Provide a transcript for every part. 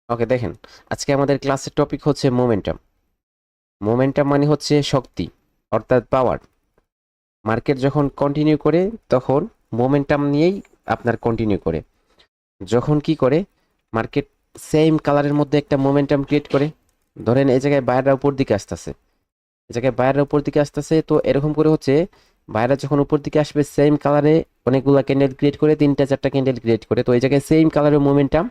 ওকে দেখেন, আজকে আমাদের ক্লাসের টপিক হচ্ছে মোমেন্টাম। মোমেন্টাম মানে হচ্ছে শক্তি, অর্থাৎ পাওয়ার। মার্কেট যখন কন্টিনিউ করে তখন মোমেন্টাম নিয়েই আপনার কন্টিনিউ করে। যখন কি করে মার্কেট সেম কালারের মধ্যে একটা মোমেন্টাম ক্রিয়েট করে, ধরেন এই জায়গায় বায়াররা উপর দিকে আসতেছে, এই জায়গায় বায়াররা উপর দিকে আসতেছে, তো এরকম করে হচ্ছে বায়াররা যখন উপর দিকে আসবে সেম কালারে অনেকগুলা ক্যান্ডেল ক্রিয়েট করে, তিনটা চারটা ক্যান্ডেল ক্রিয়েট করে, তো এই জায়গায় সেম কালারের মোমেন্টাম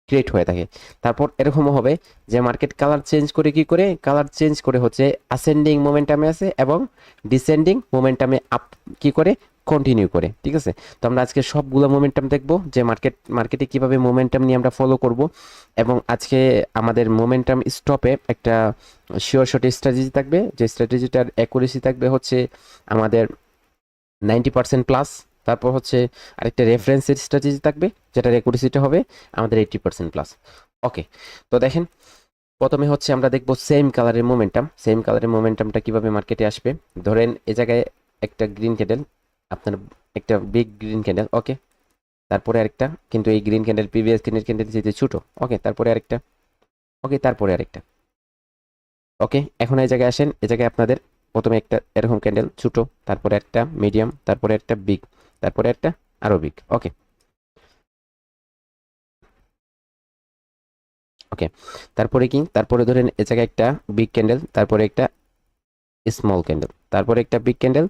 ক্রিয়েট হয়ে থাকে। তারপর এরকমও হবে যে মার্কেট কালার চেঞ্জ করে, কি করে কালার চেঞ্জ করে হচ্ছে অ্যাসেন্ডিং মোমেন্টামে আছে এবং ডিসেন্ডিং মোমেন্টামে আপ কি করে কন্টিনিউ করে। ঠিক আছে, তো আমরা আজকে সবগুলো মোমেন্টাম দেখব যে মার্কেটে কিভাবে মোমেন্টাম নিয়ে আমরা ফলো করব। এবং আজকে আমাদের মোমেন্টাম স্টপে একটা শিওর শট স্ট্র্যাটেজি থাকবে, যে স্ট্র্যাটেজিটার অ্যাকুরেসি থাকবে হচ্ছে আমাদের 90% প্লাস। তারপর হচ্ছে আরেকটা রেফারেন্সের স্ট্র্যাটেজি থাকবে, যেটার অ্যাকুরেসিটা হবে আমাদের 80% প্লাস। ওকে, তো দেখেন, প্রথমে হচ্ছে আমরা দেখব সেম কালারের মোমেন্টামটা কিভাবে মার্কেটে আসবে। ধরেন এ জায়গায় একটা গ্রিন ক্যান্ডেল, আপনার একটা বিগ গ্রিন ক্যান্ডেল। ওকে, তারপরে আরেকটা, কিন্তু এই গ্রিন ক্যান্ডেল প্রিভিয়াস ক্যান্ডেল যেতে ছোট। ওকে, তারপরে আরেকটা। ওকে, তারপরে আরেকটা। ওকে, এখন এই জায়গায় আসেন, এই জায়গায় আপনাদের প্রথমে একটা এরকম ক্যান্ডেল ছোট, তারপরে একটা মিডিয়াম, তারপরে একটা বিগ, তারপরে একটা আরো বিগ। ওকে, ওকে, তারপরে কি, তারপরে ধরেন এ জায়গায় একটা বিগ ক্যান্ডেল, তারপরে একটা স্মল ক্যান্ডেল, তারপরে একটা বিগ ক্যান্ডেল,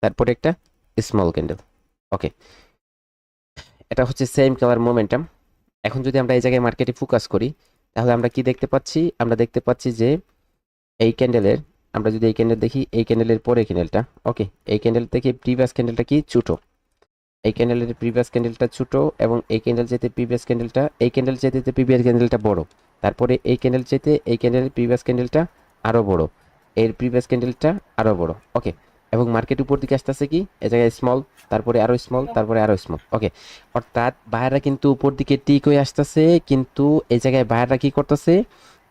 তারপরে একটা স্মল ক্যান্ডেল। ওকে, এটা হচ্ছে সেম কালার মোমেন্টাম। এখন যদি আমরা এই জায়গায় মার্কেটে ফোকাস করি, তাহলে আমরা কি দেখতে পাচ্ছি? আমরা দেখতে পাচ্ছি যে এই ক্যান্ডেলের, আমরা যদি এই ক্যান্ডেল দেখি, এই ক্যান্ডেলের পরে ক্যান্ডেলটা, ওকে, এই ক্যান্ডেল থেকে প্রিভিয়াস ক্যান্ডেলটা কি ছোট, এই ক্যান্ডেলের প্রিভিয়াস ক্যান্ডেলটা ছোট, এবং এই ক্যান্ডেল চাইতে প্রিভিয়াস ক্যান্ডেলটা, এই ক্যান্ডেল চাইতে প্রিভিয়াস ক্যান্ডেলটা বড়। তারপরে এই ক্যান্ডেল চাইতে এই ক্যান্ডেলের প্রিভিয়াস ক্যান্ডেলটা আরো বড়, এর প্রিভিয়াস ক্যান্ডেলটা আরো বড়। ওকে, এবং মার্কেট উপর দিকে আসতেছে কি, এই জায়গায় স্মল, তারপরে আরো স্মল, তারপরে আরো স্মল। ওকে, অর্থাৎ বায়াররা কিন্তু উপর দিকে টিক হয়ে আসতেছে, কিন্তু এই জায়গায় বায়াররা কি করতেছে,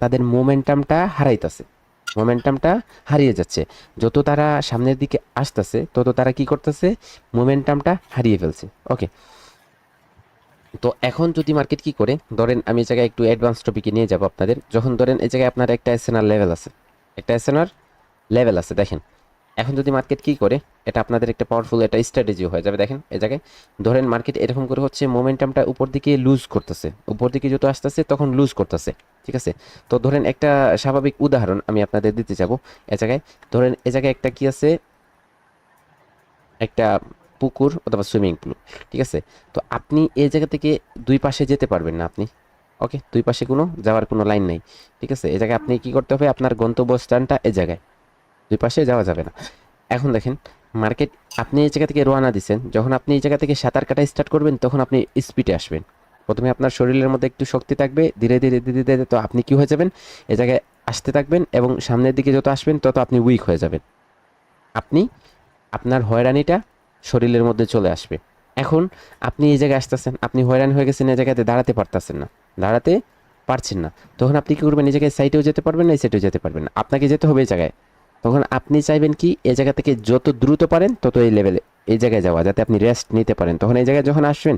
তাদের মোমেন্টামটা হারাইতেছে, মোমেন্টামটা হারিয়ে যাচ্ছে। যত তারা সামনের দিকে আসতেছে তত তারা কি করতেছে, মোমেন্টামটা হারিয়ে ফেলছে। ওকে, তো এখন যদি মার্কেট কি করে, ধরেন আমি এই জায়গায় একটু অ্যাডভান্স টপিকে নিয়ে যাব আপনাদের। যখন ধরেন এই জায়গায় আপনার একটা এসএনআর লেভেল আছে, একটা এসএনআর লেভেল আছে, দেখেন এখন যদি মার্কেট কি করে, এটা আপনাদের একটা পাওয়ারফুল একটা স্ট্র্যাটেজি হয়ে যাবে। দেখেন এই জায়গায় ধরেন মার্কেট এরকম করে হচ্ছে মোমেন্টামটা উপর দিকে লুজ করতেছে, উপর দিকে যত আসতেছে তখন লুজ করতেছে। ঠিক আছে, তো ধরেন একটা স্বাভাবিক উদাহরণ আমি আপনাদের দিতে যাব। এ জায়গায় ধরেন এ জায়গায় একটা কি আছে, একটা পুকুর অথবা সুইমিং পুল। ঠিক আছে, তো আপনি এই জায়গা থেকে দুই পাশে যেতে পারবেন না আপনি। ওকে, দুই পাশে কোনো যাওয়ার কোনো লাইন নাই। ঠিক আছে, এই জায়গায় আপনি কি করতে হবে, আপনার গন্তব্যস্থানটা এই জায়গায়, দুই পাশে যাওয়া যাবে না। এখন দেখেন মার্কেট, আপনি এই জায়গা থেকে রওনা দিচ্ছেন, যখন আপনি এই জায়গা থেকে সাঁতার কাটা স্টার্ট করবেন তখন আপনি স্পিডে আসবেন। প্রথমে আপনার শরীরের মধ্যে একটু শক্তি থাকবে, ধীরে ধীরে ধীরে ধীরে তো আপনি কি হয়ে যাবেন, এই জায়গায় আসতে থাকবেন, এবং সামনের দিকে যত আসবেন তত আপনি উইক হয়ে যাবেন। আপনি, আপনার হয়রানিটা শরীরের মধ্যে চলে আসবে। এখন আপনি এই জায়গায় আসতেছেন, আপনি হয়রানি হয়ে গেছেন, এই জায়গাতে দাঁড়াতে পারতেছেন না, দাঁড়াতে পারছেন না, তখন আপনি কি করবেন, এই জায়গায় সাইডেও যেতে পারবেন না, এই সাইডেও যেতে পারবেন না, আপনাকে যেতে হবে এই জায়গায়। তখন আপনি চাইবেন কি, এই জায়গা থেকে যত দ্রুত পারেন তত এই লেভেলে, এই জায়গায় যাওয়া, যাতে আপনি রেস্ট নিতে পারেন। তখন এই জায়গায় যখন আসবেন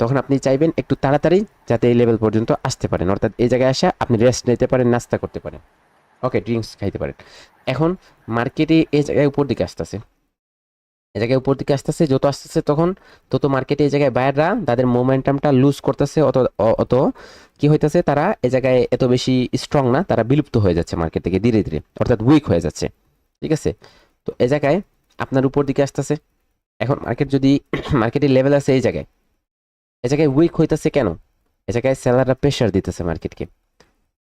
তখন আপনি চাইবেন একটু তাড়াতাড়ি যাতে এই লেভেল পর্যন্ত আসতে পারেন, অর্থাৎ এই জায়গায় আসা আপনি রেস্ট নিতে পারেন, নাস্তা করতে পারেন, ওকে, ড্রিঙ্কস খাইতে পারেন। এখন মার্কেটে এই জায়গায় উপর দিকে আসতেছে, এই জায়গায় উপর দিকে আসতেছে, যত আসতেছে তখন তত মার্কেটে এই জায়গায় বায়াররা তাদের মোমেন্টামটা লুজ করতেছে, অত অত কি হইতেছে, তারা এই জায়গায় এত বেশি স্ট্রং না, তারা বিলুপ্ত হয়ে যাচ্ছে মার্কেট থেকে ধীরে ধীরে, অর্থাৎ উইক হয়ে যাচ্ছে। ঠিক আছে, তো এই জায়গায় আপনার উপর দিকে আসতেছে। এখন মার্কেট যদি মার্কেটের লেভেল আছে এই জায়গায়, এই জায়গায় উইক হইতেছে কেন, এই জায়গায় সেলাররা প্রেশার দিতেছে মার্কেটকে,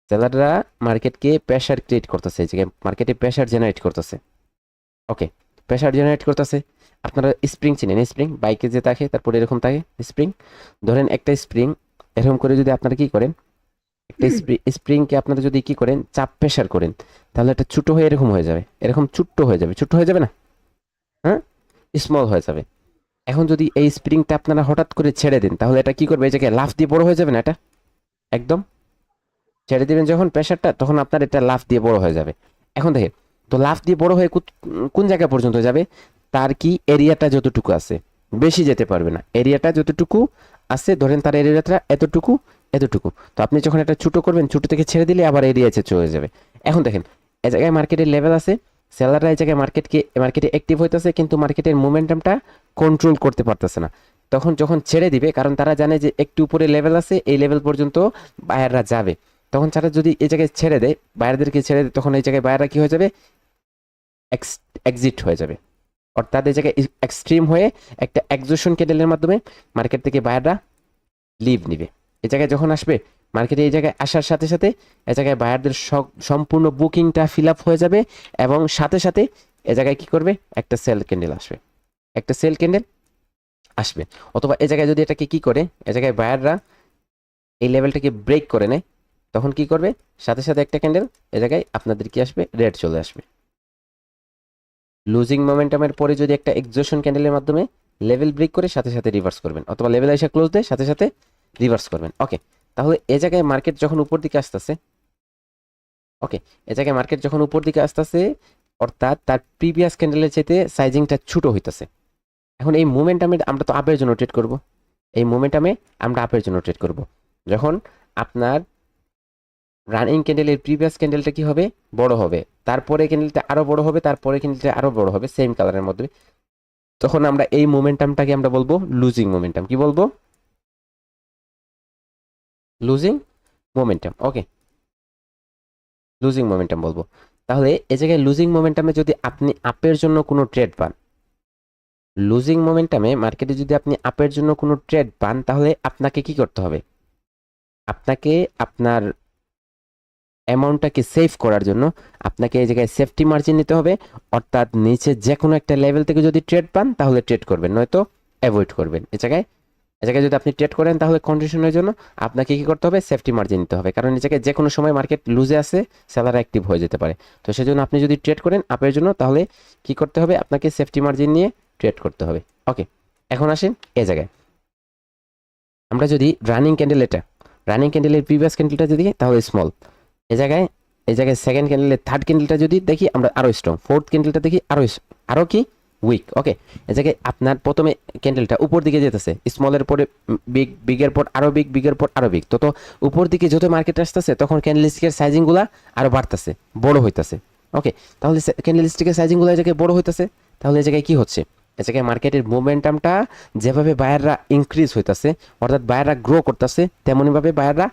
সেলাররা মার্কেটকে প্রেশার ক্রিয়েট করতেছে, এই জায়গায় মার্কেটে প্রেশার জেনারেট করতেছে। ওকে, প্রেশার জেনারেট করতেছে। আপনারা স্প্রিং চিনেন, স্প্রিং বাইকে যে থাকে তারপরে এরকম থাকে স্প্রিং। ধরেন একটা স্প্রিং এরকম করে যদি আপনারা কি করেন, একটা স্প্রিংকে আপনারা যদি কি করেন, চাপ প্রেশার করেন, তাহলে এটা ছোট হয়ে এরকম হয়ে যাবে, এরকম ছোট্ট হয়ে যাবে, ছোট্ট হয়ে যাবে না, হ্যাঁ, স্মল হয়ে যাবে। এখন যদি এই স্প্রিংটা আপনারা হঠাৎ করে ছেড়ে দেন, তাহলে এটা কি করবে, এই জায়গায় লাফ দিয়ে বড় হয়ে যাবে না, এটা একদম ছেড়ে দিবেন যখন প্রেশারটা, তখন আপনার এটা লাফ দিয়ে বড় হয়ে যাবে। এখন দেখেন, তো লাফ দিয়ে বড় হয়ে কোন জায়গা পর্যন্ত যাবে, তার কি এরিয়াটা যতটুকু আছে, বেশি যেতে পারবে না, এরিয়াটা যতটুকু আছে, ধরেন তার এরিয়াটা এতটুকু, এতটুকু। তো আপনি যখন এটা ছোটো করবেন, ছোটো থেকে ছেড়ে দিলে আবার এরিয়াতে চলে যাবে। এখন দেখেন এ জায়গায় মার্কেটের লেভেল আছে, সেলাররা এই জায়গায় মার্কেটে অ্যাক্টিভ হইতেছে, কিন্তু মার্কেটের মোমেন্টামটা কন্ট্রোল করতে পারতেছে না। তখন যখন ছেড়ে দিবে, কারণ তারা জানে যে একটু উপরে লেভেল আছে, এই লেভেল পর্যন্ত বায়াররা যাবে, তখন তারা যদি এই জায়গায় ছেড়ে দেয়, বায়ারদেরকে ছেড়ে দেয়, তখন এই জায়গায় বায়াররা কি হয়ে যাবে, এক্সিট হয়ে যাবে। অর্থাৎ এই জায়গায় এক্সট্রিম হয়ে একটা এক্সজশন ক্যান্ডেলের মাধ্যমে মার্কেট থেকে বায়াররা লিভ নিবে। এই জায়গায় যখন আসবে, মার্কেটে এই জায়গায় আসার সাথে সাথে এই জায়গায় বায়ারদের সম্পূর্ণ বুকিংটা ফিল আপ হয়ে যাবে, এবং সাথে সাথে এ জায়গায় কি করবে, একটা সেল ক্যান্ডেল আসবে, একটা সেল ক্যান্ডেল আসবে। অথবা এ জায়গায় যদি এটাকে কি করে, এ জায়গায় বায়াররা এই লেভেলটাকে ব্রেক করে নেয়, তখন কি করবে, সাথে সাথে একটা ক্যান্ডেল এ জায়গায় আপনাদের কি আসবে, রেড চলে আসবে। লুজিং মোমেন্টামের পরে যদি একটা এক্সজশন ক্যান্ডেলের মাধ্যমে লেভেল ব্রেক করে সাথে সাথে রিভার্স করবেন, অথবা লেভেল এসে ক্লোজ দেয় সাথে সাথে রিভার্স করবেন। ওকে, তাহলে এ জায়গায় মার্কেট যখন উপর দিকে আসতেছে, ওকে, এ জায়গায় মার্কেট যখন উপর দিকে আসতেছে, অর্থাৎ তার প্রিভিয়াস ক্যান্ডেলের চাইতে সাইজিংটা ছোট হইতেছে। এখন এই মোমেন্টামে আমরা তো আপের জন্য ট্রেড করব, এই মোমেন্টামে আমরা আপের জন্য ট্রেড করব। যখন আপনার রানিং ক্যান্ডেলের প্রিভিয়াস ক্যান্ডেলটা কি হবে, বড় হবে, তারপরে ক্যান্ডেলটা আরো বড় হবে, তারপরে ক্যান্ডেলটা আরো বড় হবে সেম কালারের মধ্যে, তখন আমরা এই মোমেন্টামটাকে আমরা বলবো লুজিং মোমেন্টাম। কি বলবো, লুজিং মোমেন্টাম। ওকে, লুজিং মোমেন্টাম বলবো। তাহলে এই জায়গায় লুজিং মোমেন্টামে যদি আপনি আপের জন্য কোনো ট্রেড পান, লুজিং মোমেন্টামে মার্কেটে যদি আপনি আপের জন্য কোনো ট্রেড পান, তাহলে আপনাকে কি করতে হবে, আপনাকে আপনার অ্যামাউন্টটাকে সেভ করার জন্য আপনাকে এই জায়গায় সেফটি মার্জিন নিতে হবে। অর্থাৎ নিচে যে কোনো একটা লেভেল থেকে যদি ট্রেড পান তাহলে ট্রেড করবেন, নয়তো অ্যাভয়েড করবেন। এই জায়গায় যদি আপনি ট্রেড করেন তাহলে কন্ডিশনের জন্য আপনাকে কি করতে হবে, সেফটি মার্জিন নিতে হবে, কারণ এই জায়গায় যে কোনো সময় মার্কেট লুজে আছে, সেলার অ্যাক্টিভ হয়ে যেতে পারে। তো সেজন্য আপনি যদি ট্রেড করেন আপের জন্য, তাহলে কি করতে হবে, আপনাকে সেফটি মার্জিন নিয়ে ট্রেড করতে হবে। ওকে, এখন আসেন এই জায়গায় আমরা যদি রানিং ক্যান্ডেলের প্রিভিয়াস ক্যান্ডেলটা যদি দেখি, তাহলে স্মল। এই জায়গায় সেকেন্ড ক্যান্ডেলের থার্ড ক্যান্ডেলটা যদি দেখি আমরা, আরো স্ট্রং। ফোর্থ ক্যান্ডেলটা দেখি আরো কি উইক। ওকে, এই জায়গায় আপনার প্রথমে ক্যান্ডেলটা উপর দিকে যেতেছে, স্মলের পরে বিগ, বিগের পর আরো বিগ, বিগের পর আরো বিগ, তত উপর দিকে যত মার্কেট আসতেছে তখন ক্যান্ডেলস্টিকের সাইজিংগুলা আরো বাড়তেছে, বড় হইতেছে। ওকে, তাহলে ক্যান্ডেলস্টিকের সাইজিংগুলো এই জায়গায় বড় হইতেছে, তাহলে এই জায়গায় কি হচ্ছে, এই জায়গায় মার্কেটের মোমেন্টামটা যেভাবে বায়াররা ইনক্রিজ হইতেছে, অর্থাৎ বায়াররা গ্রো করতেছে, তেমনইভাবে বায়াররা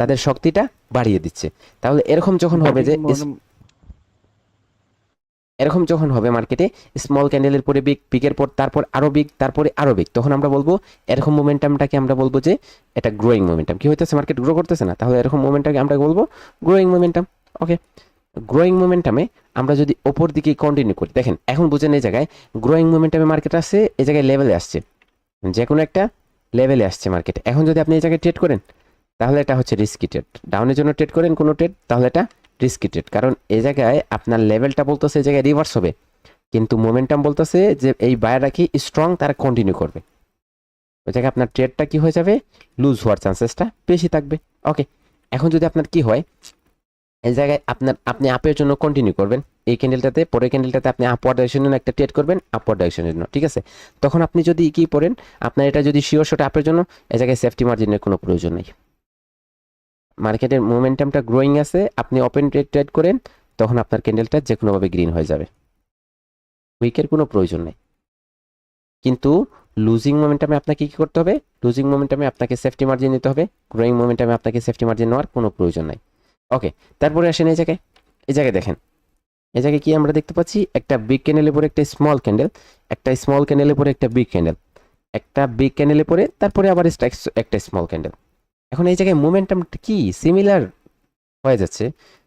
তাদের শক্তিটা বাড়িয়ে দিচ্ছে। তাহলে এরকম যখন হবে মার্কেটে, স্মল ক্যান্ডেলের পরে বিগ, বিগের পর তারপর আরো বিগ, তারপরে আরো বিগ, তখন আমরা বলবো এরকম মোমেন্টামটাকে আমরা বলবো যে এটা গ্রোয়িং মোমেন্টাম। কি হইতেছে, মার্কেট গ্রো করতেছে না, তাহলে এরকম মোমেন্টামকে আমরা বলবো গ্রোয়িং মোমেন্টাম। ওকে, গ্রোয়িং মোমেন্টামে আমরা যদি ওপর দিকে কন্টিনিউ করি, দেখেন এখন বুঝেন এই জায়গায় গ্রোয়িং মোমেন্টামে মার্কেট আসছে, এই জায়গায় লেভেলে আসছে, যে কোনো একটা লেভেলে আসছে মার্কেট। এখন যদি আপনি এই জায়গায় ট্রেড করেন তাহলে এটা হচ্ছে রিস্কি ট্রেড। ডাউনের জন্য ট্রেড করেন কোনো ট্রেড, তাহলে এটা রিস্কি ট্রেড, কারণ এই জায়গায় আপনার লেভেলটা বলতেছে এই জায়গায় রিভার্স হবে, কিন্তু মোমেন্টাম বলতেছে যে এই বায়াররা কি স্ট্রং, তারা কন্টিনিউ করবে। ওই জায়গায় আপনার ট্রেডটা কি হয়ে যাবে, লুজ হওয়ার চান্সেসটা বেশি থাকবে। ওকে, এখন যদি আপনার কি হয়, এই জায়গায় আপনি আপের জন্য কন্টিনিউ করবেন, এই ক্যান্ডেলটাতে, পরের ক্যান্ডেলটাতে আপনি আপওয়ার্ড ডাইরেকশনের জন্য একটা ট্রেড করবেন, আপওয়ার্ড ডাইরেকশনের জন্য, ঠিক আছে। তখন আপনি যদি কি পড়েন, আপনার এটা যদি শিওর শট আপের জন্য, এই জায়গায় সেফটি মার্জিনের কোনো প্রয়োজন নেই। মার্কেটের মোমেন্টামটা গ্রোয়িং আছে, আপনি ওপেন ট্রেড করেন, তখন আপনার ক্যান্ডেলটা যে কোনোভাবে গ্রিন হয়ে যাবে, উইকের কোনো প্রয়োজন নেই। কিন্তু লুজিং মোমেন্টামে আপনাকে কি করতে হবে, লুজিং মোমেন্টামে আপনাকে সেফটি মার্জিন নিতে হবে, গ্রোয়িং মোমেন্টামে আপনাকে সেফটি মার্জিন নেওয়ার কোনো প্রয়োজন নাই। ওকে, তারপরে আসেন এই জায়গায় দেখেন, এই জায়গায় কি আমরা দেখতে পাচ্ছি, একটা বিগ ক্যান্ডেলের পরে একটা স্মল ক্যান্ডেল, একটা স্মল ক্যান্ডেলের পরে একটা বিগ ক্যান্ডেল, একটা বিগ ক্যান্ডেলের পরে তারপরে আবার একটা স্মল ক্যান্ডেল। এখন এই জায়গায় মোমেন্টামটা কি সিমিলার হয়ে যাচ্ছে,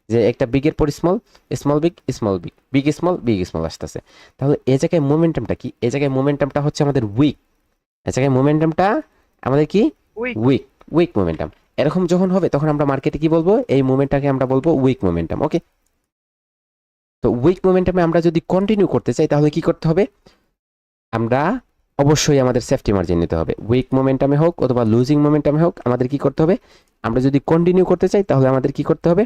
যে একটা বিগের পর small, small big, small big, big small, big small আসতেছে। তাহলে এই জায়গায় মোমেন্টামটা কি, এই জায়গায় মোমেন্টামটা হচ্ছে আমাদের উইক, এই জায়গায় মোমেন্টামটা আমাদের কি, উইক, উইক মোমেন্টাম। এরকম যখন হবে তখন আমরা মার্কেটে কি বলবো, এই মোমেন্টটাকে আমরা বলবো উইক মোমেন্টাম। ওকে, তো উইক মোমেন্টামে আমরা যদি কন্টিনিউ করতে চাই তাহলে কি করতে হবে, আমরা অবশ্যই আমাদের সেফটি মার্জিন নিতে হবে। উইক মোমেন্টামে হোক অথবা লুজিং মোমেন্টামে হোক, আমাদের কি করতে হবে, আমরা যদি কন্টিনিউ করতে চাই তাহলে আমাদের কি করতে হবে,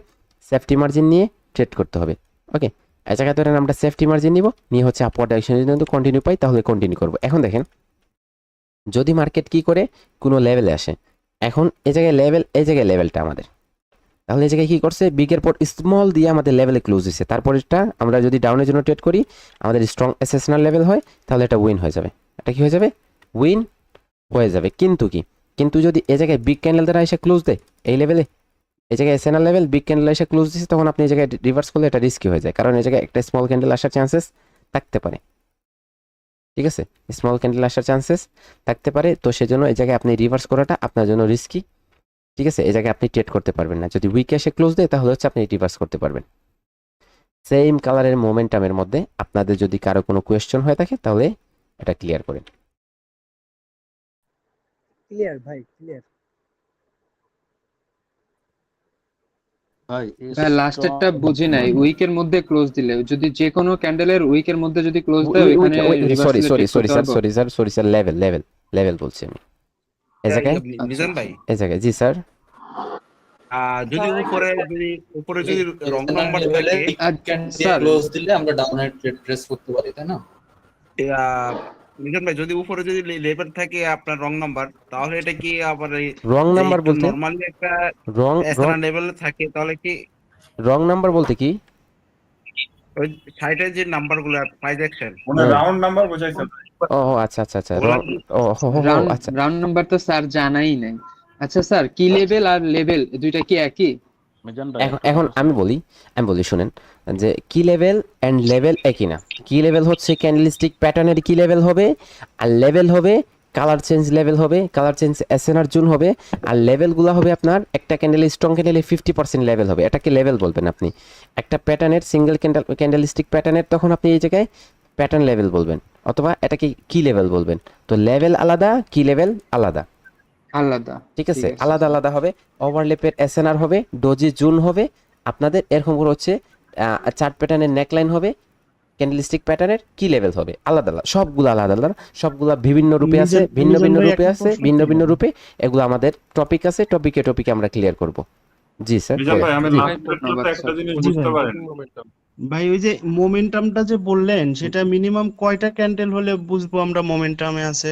সেফটি মার্জিন নিয়ে ট্রেড করতে হবে। ওকে, এই জায়গায় ধরেন আমরা সেফটি মার্জিন নিয়ে হচ্ছে আপওয়ার্ড ডাইরেকশনে যদি কন্টিনিউ পাই তাহলে কন্টিনিউ করব। এখন দেখেন, যদি মার্কেট কি করে, কোনো লেভেলে আসে, এখন এই জায়গায় লেভেল, এই জায়গায় লেভেলটা আমাদের, তাহলে এই জায়গায় কি করছে, বিগের পর স্মল দিয়ে আমাদের লেভেলে ক্লোজ দিচ্ছে। তারপরেরটা আমরা যদি ডাউনের জন্য ট্রেড করি, আমাদের স্ট্রং এসএসএনআর লেভেল হয়, তাহলে এটা উইন হয়ে যাবে। এটা কি হয়ে যাবে, উইন হয়ে যাবে। কিন্তু কি, কিন্তু যদি এই জায়গায় বিগ ক্যান্ডেল দ্বারা এসে ক্লোজ দেয় এই লেভেলে, এই জায়গায় এসএনআর লেভেল বিগ ক্যান্ডেল এসে ক্লোজ দিচ্ছে, তখন আপনি এই জায়গায় রিভার্স করলে এটা রিস্কি হয়ে যায়, কারণ এই জায়গায় একটা স্মল ক্যান্ডেল আসার চান্সেস থাকতে পারে। ঠিক আছে, স্মল ক্যান্ডেল আসার চান্সেস থাকতে পারে, তো সেজন্য এই জায়গায় আপনি রিভার্স করাটা আপনার জন্য রিস্কি। ঠিক আছে, এই জায়গায় আপনি ট্রেড করতে পারবেন না। যদি উইকে এসে ক্লোজ দেয় তাহলে হচ্ছে আপনি রিভার্স করতে পারবেন। সেম কালারের মোমেন্টামের মধ্যে আপনাদের যদি কারো কোনো কোয়েশ্চেন হয়ে থাকে তাহলে এটা ক্লিয়ার করেন। ক্লিয়ার ভাই, ক্লিয়ার। ভাই ভাই লাস্টেরটা বুঝি নাই, উইকের মধ্যে ক্লোজ দিলে যদি যে কোনো ক্যান্ডেলের উইকের মধ্যে যদি ক্লোজ দেয় ওইখানে সরি রিভার্সালে সরি টেক সরি করতে স্যার, পারবো। Sorry sir, sorry sir, level level level বলছি আমি। এই জায়গায়, মিজান ভাই, এই জায়গায়, জি স্যার। যদি উপরে যদি রং নাম্বার থাকে, স্যার ক্লোজ দিলে আমরা ডাউনে ট্রেস করতে পারি, তাই না? মিজান ভাই যদি উপরে যদি লেবেল থাকে আপনার রং নাম্বার, তাহলে এটা কি আবার রং নাম্বার বলতে, নরমালি একটা রং এসএনআর লেভেল থাকে, তাহলে কি রং নাম্বার বলতে কি, ওই সাইডের যে নাম্বার গুলো ট্রানজাকশন মানে রাউন্ড নাম্বার বোঝাইছে। ও আচ্ছা আচ্ছা আচ্ছা, রং, ও হো হো হো, রাউন্ড আচ্ছা। রাউন্ড নাম্বার তো স্যার জানাই নাই। আচ্ছা স্যার, কি লেভেল আর লেভেল দুইটা কি একই? মিজান ভাই এখন এখন আমি বলি শুনেন, যে কি লেভেল অ্যান্ড লেভেল একই না। কি লেভেল হচ্ছে ক্যান্ডেলস্টিক প্যাটার্নের কি লেভেল হবে, আর লেভেল হবে কালার চেঞ্জ লেভেল হবে, কালার চেঞ্জ এসএনআর জোন হবে, আর লেভেলগুলো হবে আপনার একটা ক্যান্ডেল স্ট্রং ক্যান্ডেলে 50% লেভেল হবে, এটাকে লেভেল বলবেন আপনি। একটা প্যাটার্নের সিঙ্গেল ক্যান্ডেলস্টিক প্যাটার্নের তখন আপনি এই জায়গায় প্যাটার্ন লেভেল বলবেন, অথবা এটাকে কি লেভেল বলবেন। তো লেভেল আলাদা, কি লেভেল আলাদা, আলাদা। ঠিক আছে, আলাদা আলাদা হবে। ওভারলেপের এসএনআর হবে, ডোজি জুন হবে আপনাদের, এরকম করে হচ্ছে চার্ট প্যাটার্নের নেকলাইন হবে, ক্যান্ডেলস্টিক প্যাটার্নের কি লেভেল হবে, আলাদা আলাদা, সবগুলো আলাদা আলাদা, সবগুলো বিভিন্ন রূপে আছে, ভিন্ন ভিন্ন রূপে আছে, ভিন্ন ভিন্ন রূপে। এগুলো আমাদের টপিক আছে, টপিকে টপিকে আমরা ক্লিয়ার করব। জি স্যার। মিজান ভাই আমি জি, লাস্ট একটা জিনিস বুঝতে পারেন। ভাই ওই যে মোমেন্টামটা যে বললেন, সেটা মিনিমাম কয়টা ক্যান্ডেল হলে বুঝবো আমরা মোমেন্টামে আছে?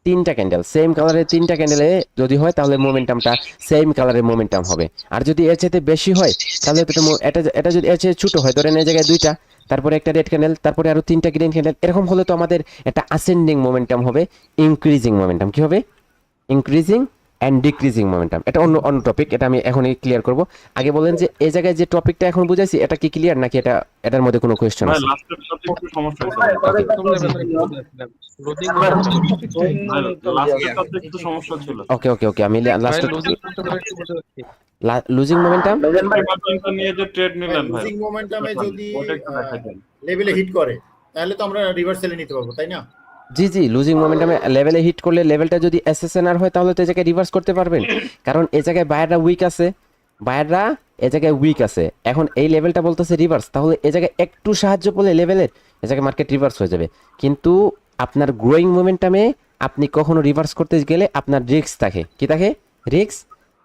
তিনটা ক্যান্ডেল, সেম কালারের তিনটা ক্যান্ডেলে যদি হয় তাহলে মোমেন্টামটা সেম কালারের মোমেন্টাম হবে। আর যদি এর চাইতে বেশি হয় তাহলে তো এটা এটা যদি এর চেয়ে ছোট হয়, ধরেন এই জায়গায় দুইটা, তারপরে একটা রেড ক্যান্ডেল, তারপরে আরো তিনটা গ্রিন ক্যান্ডেল, এরকম হলে তো আমাদের একটা আসেন্ডিং মোমেন্টাম হবে, ইনক্রিজিং মোমেন্টাম কি হবে, ইনক্রিজিং অ্যান্ড ডিক্রিজিং মোমেন্টাম। এটা অন্য অন্য টপিক, এটা আমি এখনই ক্লিয়ার করব। আগে বলেন যে এই জায়গায় যে টপিকটা এখন বুঝাইছি এটা কি ক্লিয়ার, নাকি এটা এটার মধ্যে কোনো কোয়েশ্চেন ভাই আছে? লাস্টের সাথে একটু সমস্যা ছিল। ওকে ওকে ওকে, আমি লাস্ট লুজিং মোমেন্টাম, এমার্জেন্সি নিয়ে যে ট্রেড নিলেন ভাই, লুজিং মোমেন্টামে যদি ওটা একটু দেখাই দেন। লেভেলে হিট করে, তাহলে তো আমরা রিভার্সালে নিতে পারবো, তাই না? জি জি, লুজিং মোমেন্টামে লেভেলে হিট করলে, লেভেলটা যদি এসএসএনআর হয় তাহলে তো এই জায়গায় রিভার্স করতে পারবেন, কারণ এই জায়গায় বায়াররা উইক আছে, বায়াররা এই জায়গায় উইক আছে। এখন এই লেভেলটা বলতেছে রিভার্স, তাহলে এই জায়গায় একটু সাহায্য পেলে লেভেলের এই জায়গায় মার্কেট রিভার্স হয়ে যাবে। কিন্তু আপনার গ্রোয়িং মোমেন্টামে আপনি কখনো রিভার্স করতে গেলে আপনার রিস্ক থাকে, কি থাকে, রিস্ক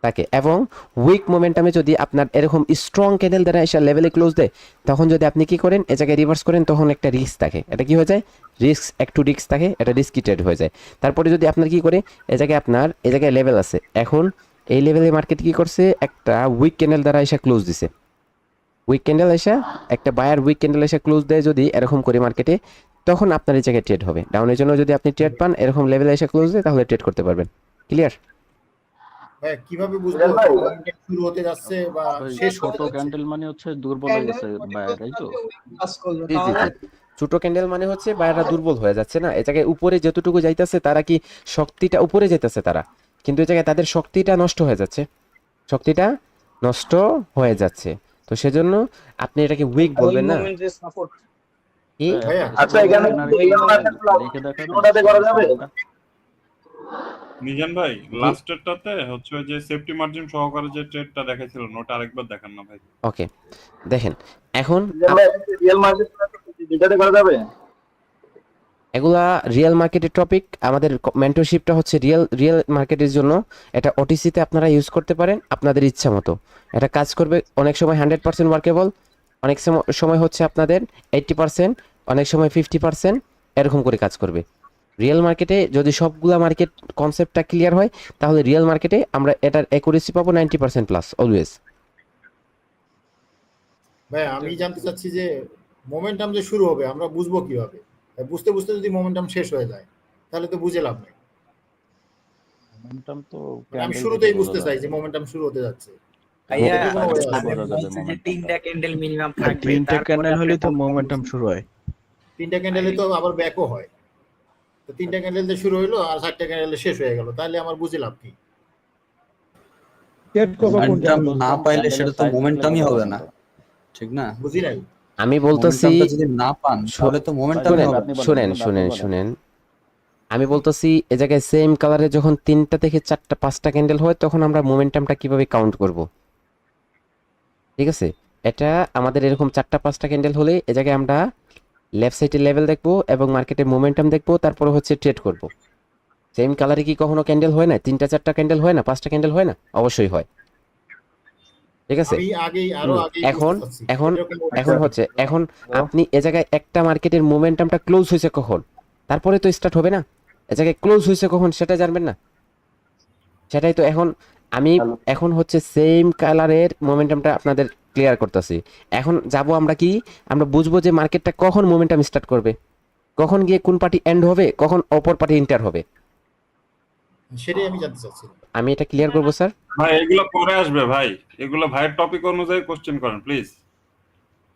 থাকে। এবং উইক মোমেন্টামে যদি আপনার এরকম স্ট্রং ক্যান্ডেল দ্বারা এসে লেভেলে ক্লোজ দেয়, তখন যদি আপনি কি করেন, এ জায়গায় রিভার্স করেন, তখন একটা রিস্ক থাকে। এটা কি হয়ে যায়, রিস্ক, একটু রিস্ক থাকে, এটা রিস্কি ট্রেড হয়ে যায়। তারপরে যদি আপনার কি করে, এ জায়গায় আপনার এই জায়গায় লেভেল আছে, এখন এই লেভেলে মার্কেট কি করছে, একটা উইক ক্যান্ডেল দ্বারা এসে ক্লোজ দিছে, উইক ক্যান্ডেল এসে, একটা বায়ার উইক ক্যান্ডেল এসে ক্লোজ দেয় যদি এরকম করে মার্কেটে, তখন আপনার এই জায়গায় ট্রেড হবে। ডাউনের জন্য যদি আপনি ট্রেড পান, এরকম লেভেলে এসে ক্লোজ দেয়, তাহলে ট্রেড করতে পারবেন। ক্লিয়ার? ভাই কিভাবে বুঝবো মোমেন্টাম শুরু হতে যাচ্ছে বা শেষ ছোট হতে যাচ্ছে? ক্যান্ডেল মানে হচ্ছে দুর্বল হয়ে গেছে বায়ার, এই তো? জি জি জি, ছোট ক্যান্ডেল মানে হচ্ছে বায়াররা দুর্বল হয়ে যাচ্ছে না, এই জায়গায় উপরে যতটুকু যাইতেছে তারা কি শক্তিটা উপরে যেতেছে তারা, কিন্তু এই জায়গায় তাদের শক্তিটা নষ্ট হয়ে যাচ্ছে, শক্তিটা নষ্ট হয়ে যাচ্ছে। তো সেজন্য আপনি এটাকে উইক বলবেন না। কি? ভাইয়া, আচ্ছা এখানে লিখে দেখাবেন? মিজান ভাই লাস্টেরটাতে হচ্ছে ওই যে সেফটি মার্জিন সহকারে যে ট্রেডটা দেখাইছিলেন, ওটা আরেকবার দেখান না ভাই। ওকে, দেখেন এখন এগুলা রিয়েল মার্কেটের টপিক। আমাদের মেন্টরশিপটা হচ্ছে রিয়েল মার্কেটের জন্য। এটা ওটিসিতে আপনারা ইউজ করতে পারেন আপনাদের ইচ্ছা মতো, এটা কাজ করবে। অনেক সময় 100% ওয়ার্কেবল, অনেক সময় হচ্ছে আপনাদের 80%, অনেক সময় 50%, এরকম করে কাজ করবে। রিয়েল মার্কেটে যদি সবগুলা মার্কেট কনসেপ্টটা ক্লিয়ার হয় তাহলে রিয়েল মার্কেটে আমরা এটার অ্যাকুরেসি পাবো 90% প্লাস অলওয়েজ। ভাই আমি জানতে চাচ্ছি যে মোমেন্টাম যে শুরু হবে আমরা বুঝবো কিভাবে? বুঝতে বুঝতে যদি মোমেন্টাম শেষ হয়ে যায় তাহলে তো বুঝে লাভ নেই। মোমেন্টাম তো মানে আমি ক্যান্ডেল শুরুতেই দেখে বুঝতে বোঝা চাই যাবে। যে মোমেন্টাম শুরু হতে যাচ্ছে। ভাইয়া এটা কোনো way আছে? বোঝা যাবে বলছে যে momentum 3টা ক্যান্ডেল মিনিমাম আর থাকবে, 3টে তারপরে ক্যান্ডেল হলে তো আপনি মোমেন্টাম শুরু হয়। 3টা ক্যান্ডেলে তো আবার ব্যাকও হয়। তো 3টা ক্যান্ডেল দিয়ে শুরু হইলো আর 4টা ক্যান্ডেলে শেষ হয়ে গেল, তাহলে আমার বুঝে লাভ কি? মোমেন্টাম না পাইলে সেটা তো মোমেন্টামই হবে না, ঠিক না? বুঝি নাই। আমি বলতেছি মোমেন্টামটা যদি না পান তাহলে তো মোমেন্টামই শুনেন হবে না। শুনেন শুনেন শুনেন আমি বলতেছি এ জায়গায় সেম কালারে যখন 3টা থেকে 4টা 5টা ক্যান্ডেল হয় তখন আমরা মোমেন্টামটা কিভাবে কাউন্ট করব? ঠিক আছে, এটা আমাদের এরকম 4টা 5টা ক্যান্ডেল হলে এ জায়গায় আমরা লেফট সাইডে লেভেল দেখবো এবং মার্কেটের মোমেন্টাম দেখবো, তারপরে হচ্ছে ট্রেড করব। সেম কালারে কি কখনো ক্যান্ডেল হয় না? 3টা 4টা ক্যান্ডেল হয় না? 5টা ক্যান্ডেল হয় না? অবশ্যই হয়। ঠিক আছে, আমি আগেই আরো আগেই এখন বুঝতে চাচ্ছি। এখন এটাও কোনো way এখন আছে? হচ্ছে এখন আপনি এ জায়গায় একটা মার্কেটের মোমেন্টামটা ক্লোজ হয়েছে কখন, তারপরে তো স্টার্ট হবে না? এ জায়গায় ক্লোজ হয়েছে কখন সেটা জানবেন না? সেটাই তো এখন আমি এখন হচ্ছে সেম কালারের মোমেন্টামটা আপনাদের ক্লিয়ার করতেছি। এখন যাব আমরা কি, আমরা বুঝবো যে মার্কেটটা কখন মোমেন্টাম স্টার্ট করবে, কখন গিয়ে কোন পার্টি এন্ড হবে, কখন অপর পার্টি এন্টার হবে। সেটাই আমি জানতে চাচ্ছি। আমি এটা ক্লিয়ার করবো স্যার। ভাই এগুলো পরে আসবে ভাই, এগুলো ভাইয়ের টপিক অনুযায়ী কোশ্চেন করেন প্লিজ।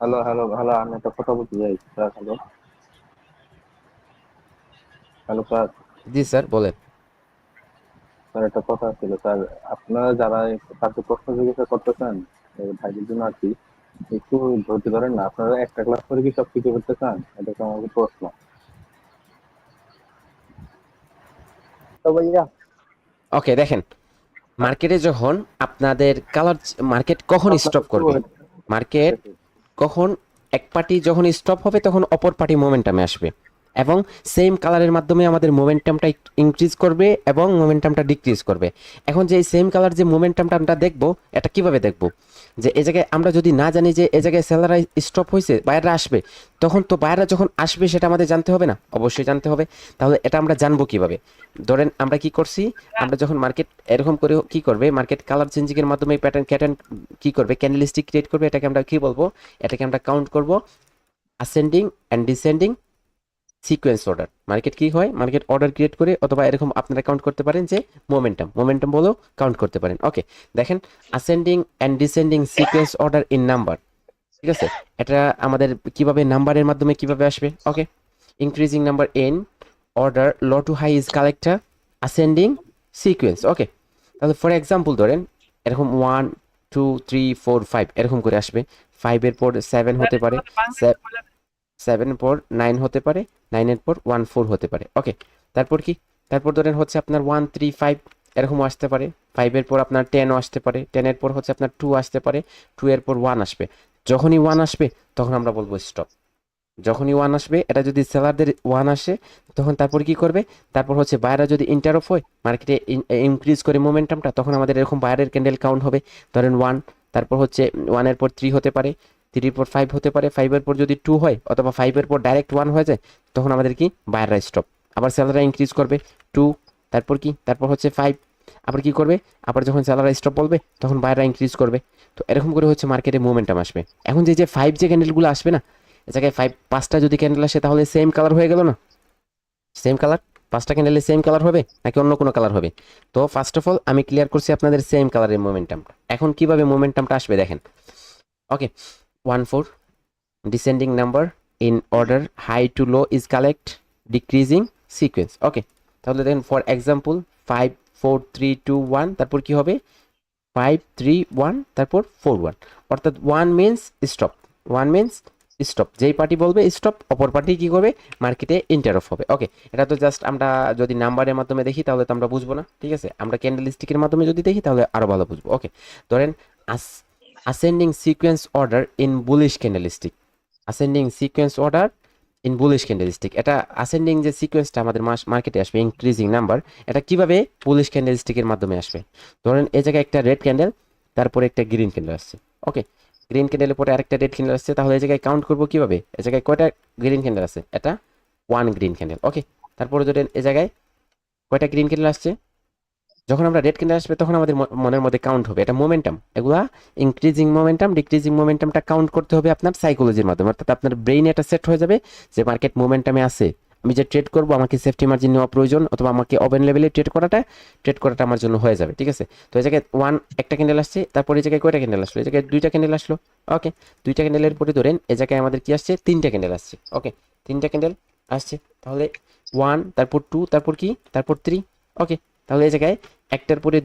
হ্যালো হ্যালো হ্যালো, আমি একটা কথা বলতে চাই স্যার। Hello hello sir. জি স্যার বলেন। স্যার একটা কথা ছিল স্যার, আপনারা যারা তাকে প্রশ্ন জিজ্ঞাসা করতেছেন ভাইদের জন্য আর কি, একটু ধৈর্য ধরেন না। আপনারা একটা ক্লাস করে কি সব শিখে ফেলতে চান? এটা তো আমাদের প্রশ্ন। তো ভাইয়া ওকে দেখেন, মার্কেটে যখন আপনাদের কালার মার্কেট কখন স্টপ করবে, মার্কেট কখন এক পার্টি যখন স্টপ হবে তখন অপর পার্টি মোমেন্টামে আসবে এবং সেম কালারের মাধ্যমে আমাদের মোমেন্টামটা ইনক্রিজ করবে এবং মোমেন্টামটা ডিক্রিজ করবে। এখন যে এই সেম কালার যে মোমেন্টামটা আমরা দেখবো, এটা কিভাবে দেখবো? যে এই জায়গায় আমরা যদি না জানি যে এই জায়গায় সেলাররা স্টপ হয়েছে, বায়াররা আসবে, তখন তো বায়াররা যখন আসবে সেটা আমাদের জানতে হবে না? অবশ্যই জানতে হবে। তাহলে এটা আমরা জানবো কিভাবে? ধরেন আমরা কি করছি, আমরা যখন মার্কেট এরকম করে কি করবে, মার্কেট কালার চেঞ্জিং এর মাধ্যমে প্যাটার্ন কি করবে, ক্যান্ডেলস্টিক ক্রিয়েট করবে। এটাকে আমরা কি বলবো? এটাকে আমরা কাউন্ট করব ascending and descending sequence order. Market কি হয়, মার্কেট অর্ডার ক্রিয়েট করে, অথবা এরকম আপনারা কাউন্ট করতে পারেন যে মোমেন্টাম বলেও কাউন্ট করতে পারেন। ওকে দেখেন, ascending and descending sequence order in number. ঠিক আছে, এটা আমাদের কিভাবে নাম্বারের মাধ্যমে কিভাবে আসবে? Okay, increasing number in order low to high is collector ascending sequence. Okay, তাহলে ফর এক্সাম্পল ধরেন এরকম 1 2 3 4 5 এরকম করে আসবে। 5 এর পর 7 হতে পারে, 7 এর পর 9 হতে পারে, 9 এর পর 1 4 হতে পারে। ওকে, তারপর কি, তারপর ধরেন হচ্ছে আপনার 1 3 5 এরকম আসতে পারে। 5 এর পর আপনার 10 আসতে পারে, 10 এর পর হচ্ছে আপনার 2 আসতে পারে, 2 এর পর 1 আসবে। যখনই 1 আসবে তখন আমরা বলবো স্টপ। যখনই 1 আসবে, এটা যদি সেলারদের 1 আসে তখন তারপর কি করবে, তারপর হচ্ছে বায়াররা যদি ইন্টারঅফ হয়, মার্কেটে ইনক্রিজ করে মোমেন্টামটা, তখন আমাদের এরকম বায়ারের ক্যান্ডেল কাউন্ট হবে। ধরেন 1, তারপর হচ্ছে 1 এর পর 3 হতে পারে, 3 এর পর 5 হতে পারে, 5 এর পর যদি 2 হয় অথবা 5 এর পর ডাইরেক্ট 1 হয়ে যায়, তখন আমাদের কি বায়াররা স্টপ। আবার সেলাররা ইনক্রিজ করবে 2, তারপর কি, তারপর হচ্ছে 5, আবার কি করবে, আবার যখন সেলাররা স্টপ বলবে তখন বায়াররা ইনক্রিজ করবে। তো এরকম করে হচ্ছে মার্কেটে মোমেন্টাম আসবে। এখন যে 5 যে ক্যান্ডেলগুলো আসবে না, এ জায়গায় 5টা যদি ক্যান্ডেল আসে তাহলে সেম কালার হয়ে গেল না? সেম কালার, 5টা ক্যান্ডেলে সেম কালার হবে নাকি অন্য কোনো কালার হবে? তো ফার্স্ট অফ অল আমি ক্লিয়ার করছি আপনাদের সেম কালারের মোমেন্টামটা। এখন কিভাবে মোমেন্টামটা আসবে দেখেন। Okay, 1 4 descending number in order high to low is collect decreasing sequence. Okay, তাহলে দেখেন ফর এক্সাম্পল 5 4 3 2 1, তারপর কি হবে 5 3 1, তারপর 4 1, অর্থাৎ 1 মিনস স্টপ, 1 মিনস স্টপ। যেই পার্টি বলবে স্টপ, অপর পার্টি কি করবে, মার্কেটে ইন্টারঅফ হবে। ওকে, এটা তো জাস্ট আমরা যদি নাম্বারের মাধ্যমে দেখি তাহলে তো আমরা বুঝবো না। ঠিক আছে, আমরা ক্যান্ডেলস্টিকের মাধ্যমে যদি দেখি তাহলে আরো ভালো বুঝবো। ওকে, ধরেন ascending sequence order in bullish candlestick, ascending sequence order in bullish candlestick। এটা ascending যে সিকোয়েন্সটা আমাদের মার্কেটে আসবে ইনক্রিজিং নাম্বার, এটা কিভাবে বুলিশ ক্যান্ডেলস্টিকের মাধ্যমে আসবে? ধরেন এই জায়গায় একটা রেড ক্যান্ডেল, তারপরে একটা গ্রিন ক্যান্ডেল আসছে। ওকে, গ্রিন ক্যান্ডেলের পরে আরেকটা রেড ক্যান্ডেল আসছে, তাহলে এই জায়গায় কাউন্ট করবো কিভাবে? এই জায়গায় কয়টা গ্রিন ক্যান্ডেল আছে? এটা 1 গ্রিন ক্যান্ডেল। ওকে, তারপরে ধরেন এই জায়গায় কয়টা গ্রিন ক্যান্ডেল আসছে, যখন আমরা রেড ক্যান্ডেল আসবে তখন আমাদের মনের মধ্যে কাউন্ট হবে, এটা মোমেন্টাম, এগুলা ইনক্রিজিং মোমেন্টাম ডিক্রিজিং মোমেন্টামটা কাউন্ট করতে হবে আপনার সাইকোলজির মাধ্যমে, অর্থাৎ আপনার ব্রেইনে এটা সেট হয়ে যাবে যে মার্কেট মোমেন্টামে আছে, আমি যে ট্রেড করবো আমাকে সেফটি মার্জিন নেওয়া প্রয়োজন, অথবা আমাকে ওপেন লেভেলে ট্রেড করাটা আমার জন্য হয়ে যাবে, ঠিক আছে। তো এই জায়গায় একটা ক্যান্ডেল আসছে, তারপরে এই জায়গায় কয়টা ক্যান্ডেল আসলো, এই জায়গায় দুইটা ক্যান্ডেল আসলো, ওকে। দুইটা ক্যান্ডেলের পরে ধরেন এই জায়গায় আমাদের কি আসছে, তিনটা ক্যান্ডেল আসছে, ওকে। তিনটা ক্যান্ডেল আসছে, তাহলে 1, তারপর 2, তারপর কি, তারপর 3, ওকে। তাহলে এই জায়গায় একটার পরে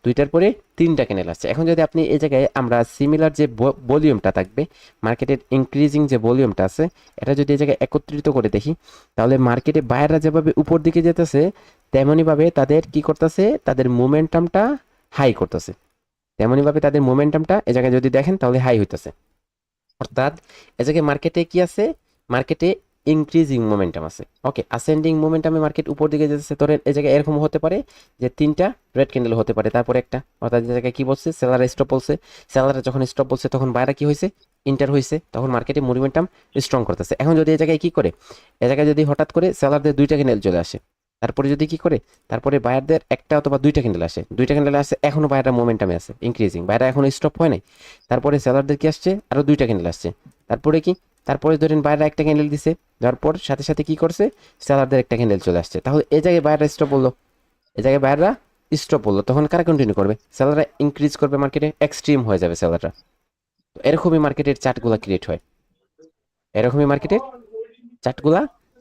দুইটার পরে তিনটা ক্যান্ডেল আসছে। এখন যদি আপনি এই জায়গায় আমরা সিমিলার যে ভলিউমটা থাকবে, মার্কেটের ইনক্রিজিং যে ভলিউমটা আছে, এটা যদি এই জায়গায় একত্রিত করে দেখি, তাহলে মার্কেটে বায়াররা যেভাবে উপর দিকে যেতেছে তেমনইভাবে তাদের কি করতেছে, তাদের মোমেন্টামটা হাই করতেছে, তেমনইভাবে তাদের মোমেন্টামটা এই জায়গায় যদি দেখেন তাহলে হাই হইতেছে, অর্থাৎ এই জায়গায় মার্কেটে কি আছে, মার্কেটে ইনক্রিজিং মোমেন্টাম আছে, ওকে। আসেন্ডিং মোমেন্টামে মার্কেট উপর দিকে যেতেছে, ধরেন এই জায়গায় এরকম হতে পারে যে তিনটা রেড ক্যান্ডেল হতে পারে, তারপরে একটা, অর্থাৎ এই জায়গায় কি বলছে, সেলার স্টপ বলছে, সেলাররা যখন স্টপ বলছে তখন বাইরে কি হয়েছে, ইন্টার হয়েছে, তখন মার্কেটে মোমেন্টাম স্ট্রং করতেছে। এখন যদি এই জায়গায় কি করে, এই জায়গায় যদি হঠাৎ করে সেলারদের দুইটা ক্যান্ডেল চলে আসে, তারপরে যদি কি করে, তারপরে বায়ারদের একটা অথবা দুইটা ক্যান্ডেল আসে, এখনো বায়াররা মোমেন্টামে আছে ইনক্রিজিং, বায়াররা এখনো স্টপ হয় নাই, তারপরে সেলারদের কি আসছে, আরো দুইটা ক্যান্ডেল আসছে, তারপরে কি, তারপরে ধরেন বায়াররা একটা ক্যান্ডেল দিছে, যার পর সাথে সাথে কি করছে, সেলারদের একটা ক্যান্ডেল চলে আসছে, তাহলে এই জায়গায় বায়াররা স্টপ বললো, এই জায়গায় বায়াররা স্টপ বললো, তখন কারা কন্টিনিউ করবে, সেলাররা ইনক্রিজ করবে, মার্কেটে এক্সট্রিম হয়ে যাবে সেলাররা। এরকমই মার্কেটের চার্টগুলা ক্রিয়েট হয়,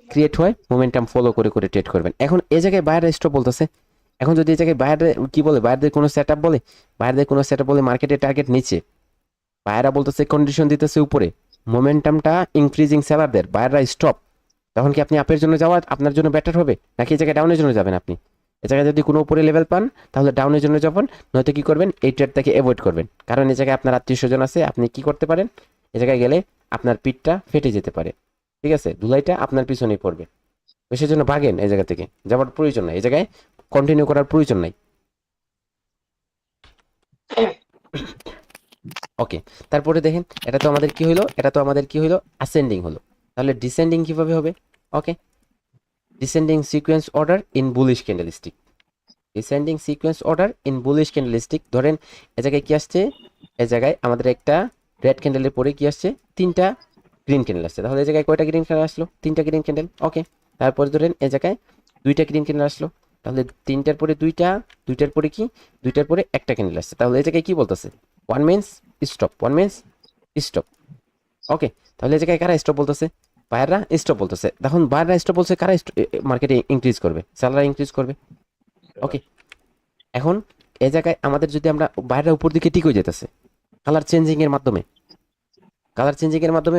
ক্রিয়েট হয়, মোমেন্টাম ফলো করে করে ট্রেড করবেন। এখন এই জায়গায় বায়াররা স্টপ বলতেছে, এখন যদি এই জায়গায় বায়াররা কি বলে, বায়ারদের কোনো সেট আপ বলে মার্কেটের টার্গেট নিচে, বায়াররা বলতেছে কন্ডিশন দিতেছে উপরে, মোমেন্টামটা ইনক্রিজিং সেলারদের, বায়াররা স্টপ, তখন কি আপনি আপের জন্য যাওয়া আপনার জন্য বেটার হবে, নাকি এই জায়গায় ডাউনের জন্য যাবেন আপনি? এই জায়গায় যদি কোনো উপরে লেভেল পান তাহলে ডাউনের জন্য যাবেন, নয়তো কি করবেন, এই ট্রেডটাকে অ্যাভয়েড করবেন, কারণ এই জায়গায় আপনার আত্মীয় স্বজন আছে, আপনি কি করতে পারেন, এই জায়গায় গেলে আপনার পিঠটা ফেটে যেতে পারে, ঠিক আছে, ধুলাইটা আপনার পিছনেই পড়বে, তো সেজন্য ভাগেন, এই জায়গা থেকে যাওয়ার প্রয়োজন নাই, এই জায়গায় কন্টিনিউ করার প্রয়োজন নাই, ওকে। তারপরে দেখেন এটা তো আমাদের কি হইলো, অ্যাসেন্ডিং হলো, তাহলে ডিসেন্ডিং কিভাবে হবে, okay. Descending sequence order in bullish candlestick, ধরেন এ জায়গায় কি আসছে, এ জায়গায় আমাদের একটা রেড ক্যান্ডেলের পরে কি আসছে, তিনটা গ্রিন ক্যান্ডেল আসছে, তাহলে এই জায়গায় কয়টা গ্রিন ক্যান্ডেল আসলো, তিনটা গ্রিন ক্যান্ডেল, ওকে। তারপরে ধরেন এই জায়গায় দুইটা গ্রিন ক্যান্ডেল আসলো, তাহলে তিনটার পরে দুইটার পরে কি, দুইটার পরে একটা ক্যান্ডেল আসছে, তাহলে এই জায়গায় কি বলতেছে, ওয়ান মিনস স্টপ, ওকে। তাহলে এই জায়গায় কারা স্টপ বলতেছে, বায়াররা স্টপ বলতেছে, তখন বায়াররা স্টপ বলছে, কারা মার্কেটে ইনক্রিজ করবে, সেলাররা ইনক্রিজ করবে, ওকে। এখন এই জায়গায় আমাদের যদি আমরা বায়াররা উপর দিকে ঠিক হয়ে যেতেছে কালার চেঞ্জিং এর মাধ্যমে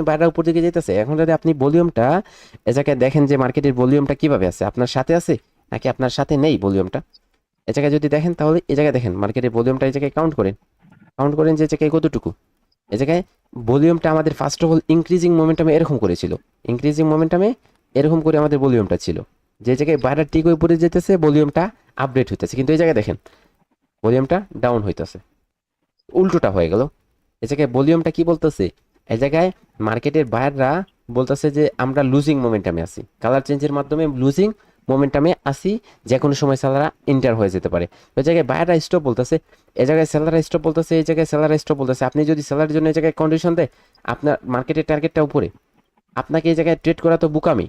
বায়াররা উপর দিকে যেতেছে, এখন যদি আপনি ভলিউমটা এই জায়গায় দেখেন যে মার্কেটের ভলিউমটা কিভাবে আছে, আপনার সাথে আছে নাকি আপনার সাথে নেই ভলিউমটা, এই জায়গায় যদি দেখেন তাহলে এই জায়গায় দেখেন মার্কেটের ভলিউমটা এই জায়গায় কাউন্ট করেন যে জায়গায় কতটুকু, এই জায়গায় ভলিউমটা আমাদের ফার্স্ট অফ অল ইনক্রিজিং মোমেন্টামে এরকম করেছিল, এরকম করে আমাদের ভলিউমটা ছিল, যে জায়গায় বায়াররা ঠিক হয়ে পড়ে যেতেছে ভলিউমটা আপডেট হইতেছে, কিন্তু এই জায়গায় দেখেন ভলিউমটা ডাউন হইতেছে, উল্টোটা হয়ে গেল, এই জায়গায় ভলিউমটা কি বলতেছে, এই জায়গায় মার্কেটের বায়াররা বলতেছে যে আমরা লুজিং মোমেন্টামে আছি, কালার চেঞ্জের মাধ্যমে লুজিং মোমেন্টামে আসি, যে কোনো সময় সেলাররা ইন্টার হয়ে যেতে পারে, ওই জায়গায় বায়াররা স্টপ বলতেছে, এই জায়গায় সেলাররা স্টপ বলতেছে, এই জায়গায় সেলাররা স্টপ বলতেছে, আপনি যদি সেলারের জন্য এই জায়গায় কন্ডিশন দেয়, আপনার মার্কেটের টার্গেটটা উপরে, আপনাকে এই জায়গায় ট্রেড করা তো বুকামি,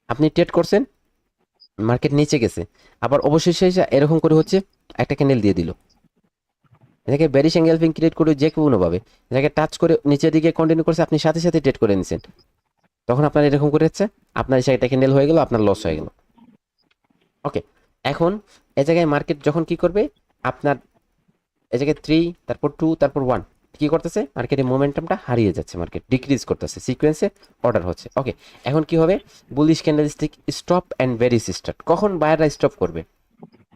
আপনি ট্রেড করছেন, মার্কেট নিচে গেছে, আবার অবশেষে এসে এরকম করে হচ্ছে একটা ক্যান্ডেল দিয়ে দিল, এটাকে বেরিশ এঙ্গেলফিং ক্রিয়েট করে যে কোনোভাবে এটাকে টাচ করে নিচের দিকে কন্টিনিউ করছে, আপনি সাথে সাথে ট্রেড করে নিছেন, তখন আপনার এরকম করে হচ্ছে আপনার একটা ক্যান্ডেল হয়ে গেল, আপনার লস হয়ে গেল, ওকে। এখন এই জায়গায় মার্কেট যখন কি করবে, আপনার এই জায়গায় 3, তারপর 2, তারপর 1 কি করতেছে, মার্কেটের মোমেন্টামটা হারিয়ে যাচ্ছে, মার্কেট ডিক্রিজ করতেছে, সিকোয়েন্সে অর্ডার হচ্ছে, ওকে। এখন কি হবে, bullish candlestick stop and ভেরিস start, কখন বায়াররা স্টপ করবে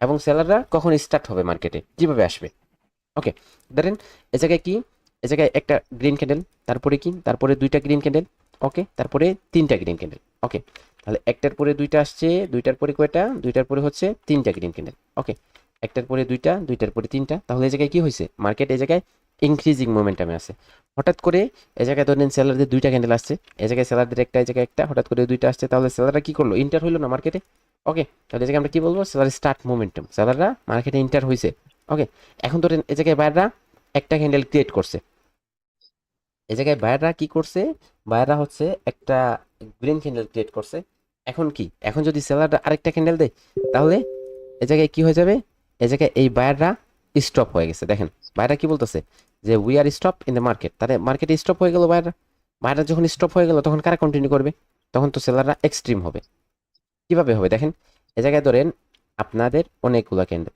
এবং সেলাররা কখন স্টার্ট হবে, মার্কেটে কিভাবে আসবে, ওকে। ধরেন এই জায়গায় কি, এই জায়গায় একটা গ্রিন ক্যান্ডেল, তারপরে কি, তারপরে দুইটা গ্রিন ক্যান্ডেল, ওকে, তারপরে তিনটা গ্রিন ক্যান্ডেল, ওকে। তাহলে একটার পরে দুইটা আসছে, দুইটার পরে কয়টা, দুইটার পরে হচ্ছে তিনটা গ্রিন ক্যান্ডেল, ওকে। একটার পরে দুইটার পরে তিনটা, তাহলে এই জায়গায় কি হয়েছে, মার্কেট এই জায়গায় ইনক্রিজিং মোমেন্টামে আছে। হঠাৎ করে এই জায়গায় ধরেন সেলারদের দুইটা ক্যান্ডেল আসছে, এই জায়গায় সেলারদের একটা, এই জায়গায় একটা, হঠাৎ করে দুইটা আসছে, তাহলে সেলাররা কি করলো? ইন্টার হইলো না মার্কেটে। ওকে, তাহলে এই জায়গায় আমরা কি বলবো? সেলার স্টার্ট মোমেন্টাম, সেলাররা মার্কেটে ইন্টার হয়েছে। ওকে, এখন ধরেন এই জায়গায় বায়াররা একটা ক্যান্ডেল ক্রিয়েট করছে, এই জায়গায় বায়াররা কি করছে? বায়াররা হচ্ছে একটা গ্রিন ক্যান্ডেল ক্রিয়েট করছে। এখন কি? এখন যদি সেলাররা আরেকটা ক্যান্ডেল দেয়, তাহলে এই জায়গায় কি হয়ে যাবে? এই জায়গায় এই বায়াররা স্টপ হয়ে গেছে। দেখেন বায়াররা কি বলতেছে যে we are stop in the market, তাহলে মার্কেটে স্টপ হয়ে গেল বায়াররা। বায়াররা যখন স্টপ হয়ে গেল তখন কারা কন্টিনিউ করবে? তখন তো সেলাররা এক্সট্রিম হবে। কিভাবে হবে দেখেন, এই জায়গায় ধরেন আপনাদের অনেকগুলো ক্যান্ডেল,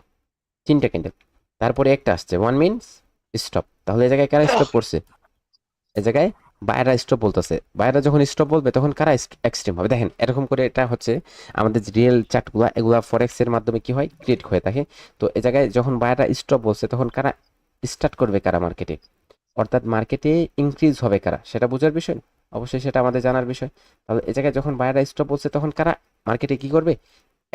3টা ক্যান্ডেল, তারপরে একটা আসছে, 1 মিনস স্টপ, তাহলে এই জায়গায় কারা স্টপ করছে? এই জায়গায় বায়াররা স্টপ বলতেছে। বায়াররা যখন স্টপ বলবে তখন কারা এক্সট্রিম হবে? দেখেন এরকম করে এটা হচ্ছে আমাদের যে রিয়েল চার্টগুলো, এগুলা ফরেক্স এর মাধ্যমে কি হয়? ক্রিয়েট হয়ে থাকে। তো এই জায়গায় যখন বায়াররা স্টপ বলছে তখন কারা স্টার্ট করবে? কারা মার্কেটে, অর্থাৎ মার্কেটে ইনক্রিজ হবে কারা, সেটা বোঝার বিষয়, অবশ্যই সেটা আমাদের জানার বিষয়। তাহলে এই জায়গায় যখন বায়াররা স্টপ বলছে তখন কারা মার্কেটে কি করবে?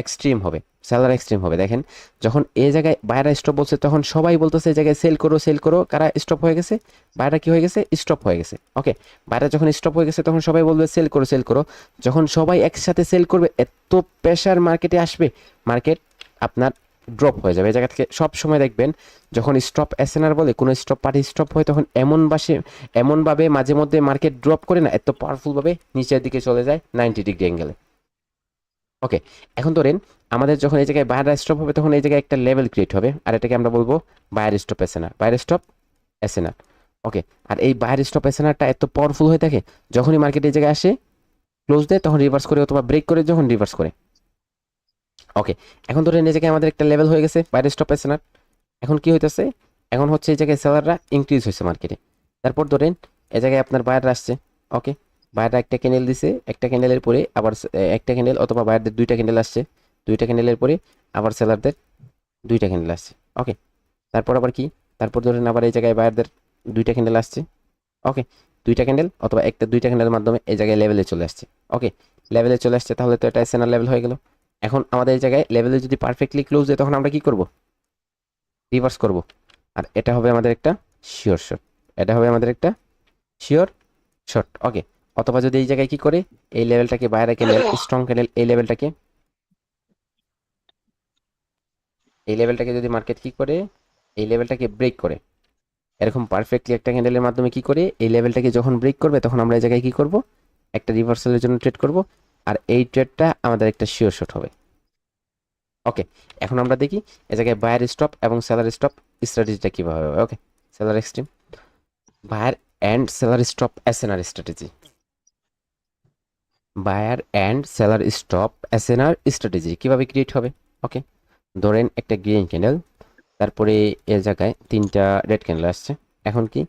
এক্সট্রিম হবে, সেলার এক্সট্রিম হবে। দেখেন যখন এই জায়গায় বায়াররা স্টপ বলছে তখন সবাই বলতেছে এই জায়গায় সেল করো সেল করো, কারা স্টপ হয়ে গেছে? বায়াররা কি হয়ে গেছে? স্টপ হয়ে গেছে। ওকে, বায়াররা যখন স্টপ হয়ে গেছে তখন সবাই বলবে সেল করো সেল করো। যখন সবাই একসাথে সেল করবে, এত প্রেশার মার্কেটে আসবে, মার্কেট আপনার ড্রপ হয়ে যাবে। এই জায়গা থেকে সব সময় দেখবেন যখন স্টপ এসএনআর বলে, কোনো স্টপ পার্টি স্টপ হয়, তখন এমনভাবে মাঝে মধ্যে মার্কেট ড্রপ করে না, এত পাওয়ারফুলভাবে নিচের দিকে চলে যায় 90 ডিগ্রি অ্যাঙ্গেলে। ওকে, এখন ধরেন আমাদের যখন এই জায়গায় বায়ার স্টপ হবে তখন এই জায়গায় একটা লেভেল ক্রিয়েট হবে, আর এটাকে আমরা বলবো buyer stop SNR, buyer stop SNR. Okay, আর এই বায়ার স্টপ এসএনআরটা এত পাওয়ারফুল হয়ে থাকে, যখনই মার্কেট এই জায়গায় আসে ক্লোজ দেয় তখন রিভার্স করে, অথবা ব্রেক করে যখন রিভার্স করে। ওকে, এখন ধরেন এই জায়গায় আমাদের একটা লেভেল হয়ে গেছে বায়ার স্টপ এসএনআর। এখন কি হইতেছে? এখন হচ্ছে এই জায়গায় সেলাররা ইনক্রিজ হয়েছে মার্কেটে। তারপর ধরেন এই জায়গায় আপনার বায়াররা আসছে। ওকে, বায়াররা একটা ক্যান্ডেল দিছে, একটা ক্যান্ডেলের পরে আবার একটা ক্যান্ডেল, অথবা বায়ারদের দুইটা ক্যান্ডেল আসছে, দুইটা ক্যান্ডেলের পরে আবার সেলারদের দুইটা ক্যান্ডেল আসছে। ওকে, তারপর আবার কি? তারপর ধরেন আবার এই জায়গায় বায়ারদের দুইটা ক্যান্ডেল আসছে। ওকে, দুইটা ক্যান্ডেল অথবা দুইটা ক্যান্ডেলের মাধ্যমে এই জায়গায় লেভেলে চলে আসছে। ওকে, লেভেলে চলে আসছে, তাহলে তো এটা এসএনআর লেভেল হয়ে গেল। এখন আমাদের এই জায়গায় লেভেলে যদি পারফেক্টলি ক্লোজ দেয় তখন আমরা কি করব? রিভার্স করব, আর এটা হবে আমাদের একটা শিওর শট, এটা হবে আমাদের একটা শিওর শট। ওকে, অথবা যদি এই জায়গায় কি করে, এই লেভেলটাকে বাইরে ক্যান্ডেল, স্ট্রং ক্যান্ডেল, এই লেভেলটাকে যদি মার্কেট কি করে, এই লেভেলটাকে ব্রেক করে, এরকম পারফেক্টলি একটা ক্যান্ডেলের মাধ্যমে কি করে এই লেভেলটাকে যখন ব্রেক করবে তখন আমরা এই জায়গায় কি করব? একটা রিভার্সালের জন্য ট্রেড করব, আর এই ট্রেডটা আমাদের একটা শিওর শট হবে। ওকে, এখন আমরা দেখি এই জায়গায় বায়ার স্টপ এবং সেলার স্টপ স্ট্র্যাটেজিটা কিভাবে হবে। Okay, seller extreme, buyer and seller stop SNR strategy, buyer and seller stop SNR strategy কিভাবে ক্রিয়েট হবে? ওকে, ধরেন একটা গ্রিন ক্যান্ডেল, তারপরে এর জায়গায় 3টা রেড ক্যান্ডেল আসছে। এখন কি?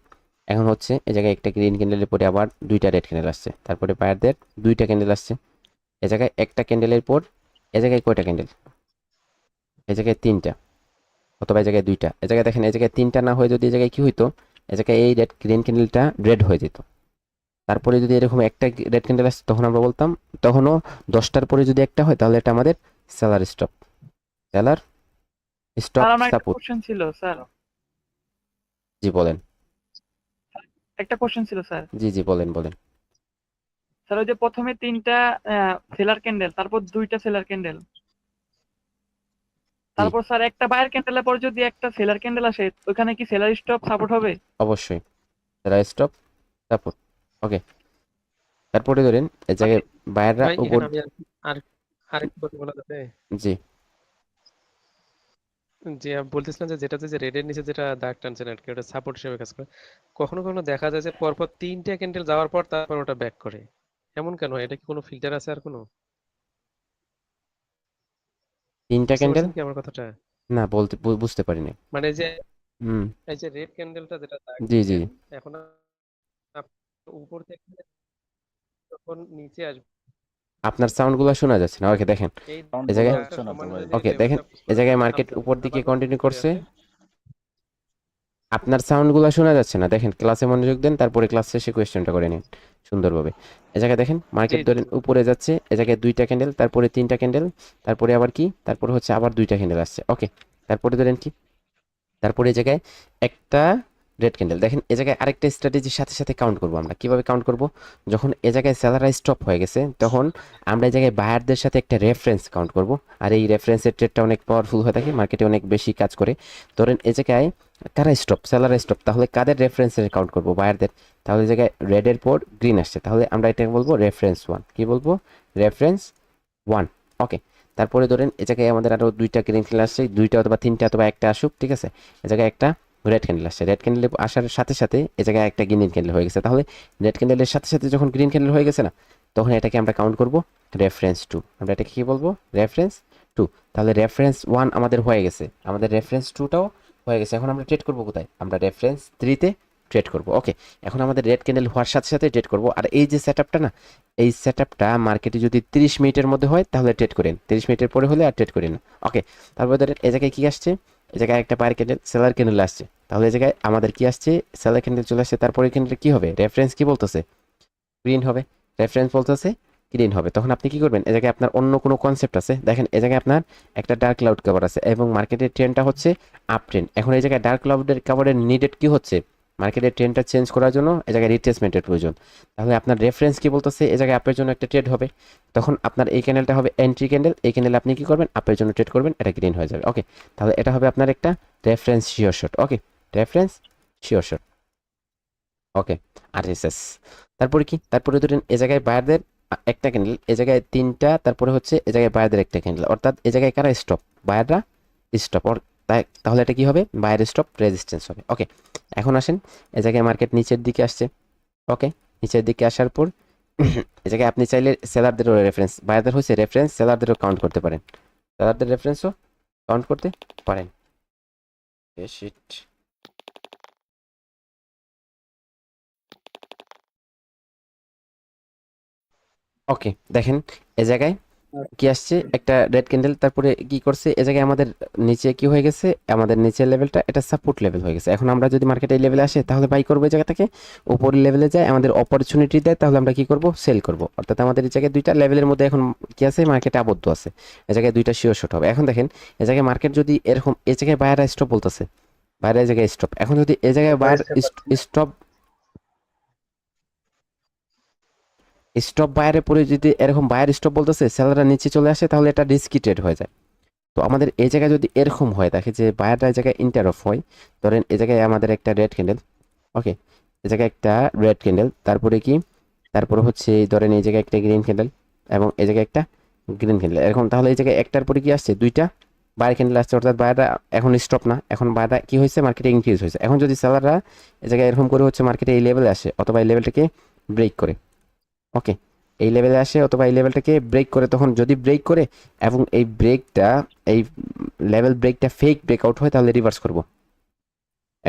এখন হচ্ছে এই জায়গায় একটা গ্রিন ক্যান্ডেলের পরে আবার 2টা রেড ক্যান্ডেল আসছে, তারপরে বায়ারদের 2টা ক্যান্ডেল আসছে। এ জায়গায় একটা ক্যান্ডেলের পর এ জায়গায় কয়টা ক্যান্ডেল? এ জায়গায় 3টা, অথবা এই জায়গায় 2টা। এই জায়গায় দেখেন এই জায়গায় 3টা না হয়ে যদি এই জায়গায় কি হইতো, এই জায়গায় এই গ্রিন ক্যান্ডেলটা রেড হয়ে যেত। তারপরে যদি এরকম একটা রেড ক্যান্ডেল আসছে তখন আমরা বলতাম, তখনও 10টার পরে যদি একটা হয় তাহলে এটা আমাদের seller stop, seller stop sir আমার একটা সাপোর্ট। কোশ্চেন ছিল স্যার, জি বলেন। একটা কোশ্চেন ছিল স্যার। জি জি বলেন বলেন। স্যার ওই যে প্রথমে 3টা সেলার ক্যান্ডেল, তারপর 2টা সেলার ক্যান্ডেল, তারপর স্যার একটা বায়ার ক্যান্ডেলের পর যদি একটা সেলার ক্যান্ডেল আসে, ওখানে কি সেলার স্টপ সাপোর্ট হবে? অবশ্যই সেলার স্টপ সাপোর্ট। ওকে, তারপরে ধরেন এই জায়গায় বায়াররা ভাই উপর। এখানে আমি আরেকটু কথা বলা যাবে? জি যে আমি বলতেছিলাম যে যেটাতে যে রেডের নিচে যেটা দাগ টানছেন আর কি, ওটা সাপোর্ট হিসেবে কাজ করে। কখনো কখনো দেখা যায় যে পরপর 3টা ক্যান্ডেল যাওয়ার পর তারপর ওটা ব্যাক করে, এমন কেন হয়? এটা কি কোনো ফিল্টার আছে আর কোনো? 3টা বুঝতে ক্যান্ডেল? পারছেন কি আমার কথাটা? না বলতে বুঝতে পারিনি। মানে যে হুম। এই যে রেড ক্যান্ডেলটা যেটা দাগ জি জি। দিলেন, এখন উপর থেকে যখন নিচে আসবে আপনার সাউন্ডগুলো শোনা যাচ্ছে না। ওকে দেখেন এই এই জায়গায়, একটা সমান যদি ওকে লেভেলটা দেখেন এই জায়গায় মার্কেট থামতে উপর হবে, দিকে আবার কন্টিনিউ উপরে করছে। আসে। আপনার সাউন্ডগুলো শোনা যাচ্ছে না, দেখেন ক্লাসে মনোযোগ দেন, তারপরে ক্লাস শেষে কোয়েশ্চেনটা করে নিন সুন্দরভাবে। এই জায়গায় দেখেন মার্কেট জি জি ধরেন উপরে যাচ্ছে, এই জায়গায় 2টা ক্যান্ডেল, তারপরে 3টা ক্যান্ডেল, তারপরে আবার কি, তারপরে হচ্ছে আবার 2টা ক্যান্ডেল আসছে। ওকে, তারপরে ধরেন কি, তারপরে এই জায়গায় একটা রেড ক্যান্ডেল। দেখেন এ জায়গায় আরেকটা স্ট্র্যাটেজির সাথে সাথে কাউন্ট করব আমরা। কিভাবে কাউন্ট করব? যখন এ জায়গায় সেলাররা স্টপ হয়ে গেছে তখন আমরা এই জায়গায় বায়ারদের সাথে একটা রেফারেন্স কাউন্ট করব। আর এই রেফারেন্সের ট্রেডটা অনেক পাওয়ারফুল হয়ে থাকে, মার্কেটে অনেক বেশি কাজ করে। ধরেন এ জায়গায় কারা স্টপ, সেলাররা স্টপ, তাহলে কাদের রেফারেন্সের কাউন্ট করব? বায়ারদের। তাহলে এই জায়গায় রেডের পর গ্রিন আসছে, তাহলে আমরা এটাকে বলবো রেফারেন্স 1। কি বলবো? রেফারেন্স 1। ওকে, তারপরে ধরেন এ জায়গায় আমাদের আরো দুইটা গ্রিন ক্যান্ডেল আসছে, দুইটা অথবা তিনটা অথবা একটা আসুক, ঠিক আছে। এ জায়গায় একটা রেড ক্যান্ডেল আসছে, রেড ক্যান্ডেল আসার সাথে সাথে এ জায়গায় একটা গ্রিন ক্যান্ডেল হয়ে গেছে। তাহলে রেড ক্যান্ডেলের সাথে সাথে যখন গ্রিন ক্যান্ডেল হয়ে গেছে না, তখন এটাকে আমরা কাউন্ট করব রেফারেন্স 2। আমরা এটাকে কি বলবো? রেফারেন্স 2। তাহলে রেফারেন্স 1 আমাদের হয়ে গেছে, আমাদের রেফারেন্স 2টাও হয়ে গেছে। এখন আমরা ট্রেড করব কোথায়? আমরা রেফারেন্স 3-তে ট্রেড করব। ওকে, এখন আমাদের রেড ক্যান্ডেল হওয়ার সাথে সাথে ট্রেড করব। আর এই যে সেটআপটা না, এই সেটআপটা মার্কেটে যদি 30 মিনিটের মধ্যে হয় তাহলে ট্রেড করেন, 30 মিনিটের পরে হলে আর ট্রেড করেন না। ওকে, তারপরে ধরেন এই জায়গায় কি আসছে? এই জায়গায় একটা বায়ার ক্যান্ডেল, সেলার ক্যান্ডেল আসছে। তাহলে এই জায়গায় আমাদের কি আসছে? সেলার ক্যান্ডেল চলে আসছে। তারপরে ক্যান্ডেল কি হবে? রেফারেন্স কি বলতেছে? গ্রিন হবে। রেফারেন্স বলতেছে গ্রিন হবে। তখন আপনি কি করবেন? এই জায়গায় আপনার অন্য কোনো কনসেপ্ট আছে? দেখেন এই জায়গায় আপনার একটা ডার্ক ক্লাউড কভার আছে এবং মার্কেটের ট্রেন্ডটা হচ্ছে আপ ট্রেন্ড। এখন এই জায়গায় ডার্ক ক্লাউডের কভারের নিডেড কি হচ্ছে? মার্কেটের ট্রেন্ডটা চেঞ্জ করার জন্য এই জায়গায় রিট্রেসমেন্টের প্রয়োজন। তাহলে আপনার রেফারেন্স কি বলতেছে? এই জায়গায় আপের জন্য একটা ট্রেড হবে। তখন আপনার এই ক্যান্ডেলটা হবে এন্ট্রি ক্যান্ডেল। এই ক্যান্ডেল আপনি কি করবেন? আপের জন্য ট্রেড করবেন, এটা গ্রিন হয়ে যাবে। ওকে, তাহলে এটা হবে আপনার একটা রেফারেন্স শিওর শট। ওকে, রেফারেন্স শিওর শট। ওকে, আর এসএস। তারপরে কি? তারপরে ধরেন এ জায়গায় বায়ারদের একটা ক্যান্ডেল, এ জায়গায় তিনটা, তারপরে হচ্ছে এ জায়গায় বায়ারদের একটা ক্যান্ডেল, অর্থাৎ এ জায়গায় কারা স্টপ? বায়াররা স্টপ। তাহলে এটা কি হবে? বায়ার স্টপ রেজিস্ট্যান্স হবে। ওকে, এখন আসেন এ জায়গায় মার্কেট নিচের দিকে আসছে। ওকে, নিচের দিকে আসার পর এ জায়গায় আপনি চাইলে সেলারদেরও রেফারেন্স, বায়ারদের হচ্ছে রেফারেন্স, সেলারদেরও কাউন্ট করতে পারেন, সেলারদের রেফারেন্সও কাউন্ট করতে পারেন। শিট। ওকে, দেখেন এ জায়গায় কি আসছে? একটা রেড ক্যান্ডেল। তারপরে কি করছে? এ জায়গায় আমাদের নিচে কি হয়ে গেছে? আমাদের নিচের লেভেলটা এটা সাপোর্ট লেভেল হয়ে গেছে। এখন আমরা যদি মার্কেটে এই লেভেলে আসে তাহলে বাই করবো, এই জায়গা থেকে উপরের লেভেলে যায় আমাদের অপরচুনিটি দেয়, তাহলে আমরা কি করব? সেল করব। অর্থাৎ আমাদের এই জায়গায় দুইটা লেভেলের মধ্যে এখন কি আছে? মার্কেটে আবদ্ধ আছে। এ জায়গায় দুইটা শিওর শট হবে। এখন দেখেন এ জায়গায় মার্কেট যদি এরকম, এ জায়গায় বায়ার স্টপ বলতেছে, বায়ার এই জায়গায় স্টপ। এখন যদি এ জায়গায় বায়ার স্টপ, স্টপ বায়ারে পরে যদি এরকম বায়ার স্টপ বলতেছে, সেলাররা নিচে চলে আসে, তাহলে এটা রিস্কি ট্রেড হয়ে যায়। তো আমাদের এই জায়গায় যদি এরকম হয়, দেখে যে বায়ারটা এই জায়গায় ইন্টার অফ হয়, ধরেন এই জায়গায় আমাদের একটা রেড ক্যান্ডেল। ওকে, এই জায়গায় একটা রেড ক্যান্ডেল, তারপরে কি? তারপরে হচ্ছে ধরেন এই জায়গায় একটা গ্রিন ক্যান্ডেল এবং এই জায়গায় একটা গ্রিন ক্যান্ডেল এরকম। তাহলে এই জায়গায় একটার পরে কি আসছে? দুইটা বায়ার ক্যান্ডেল আসছে, অর্থাৎ বায়াররা এখন স্টপ না, এখন বায়াররা কি হয়েছে? মার্কেটে ইনক্রিজ হয়েছে। এখন যদি সেলাররা এই জায়গায় এরকম করে হচ্ছে মার্কেটে এই লেভেলে আসে অথবা এই লেভেলটাকে ব্রেক করে, ওকে, এই লেভেলে আসে অথবা এই লেভেলটাকে ব্রেক করে, তখন যদি ব্রেক করে এবং এই ব্রেকটা, এই লেভেল ব্রেকটা ফেক ব্রেকআউট হয়, তাহলে রিভার্স করব।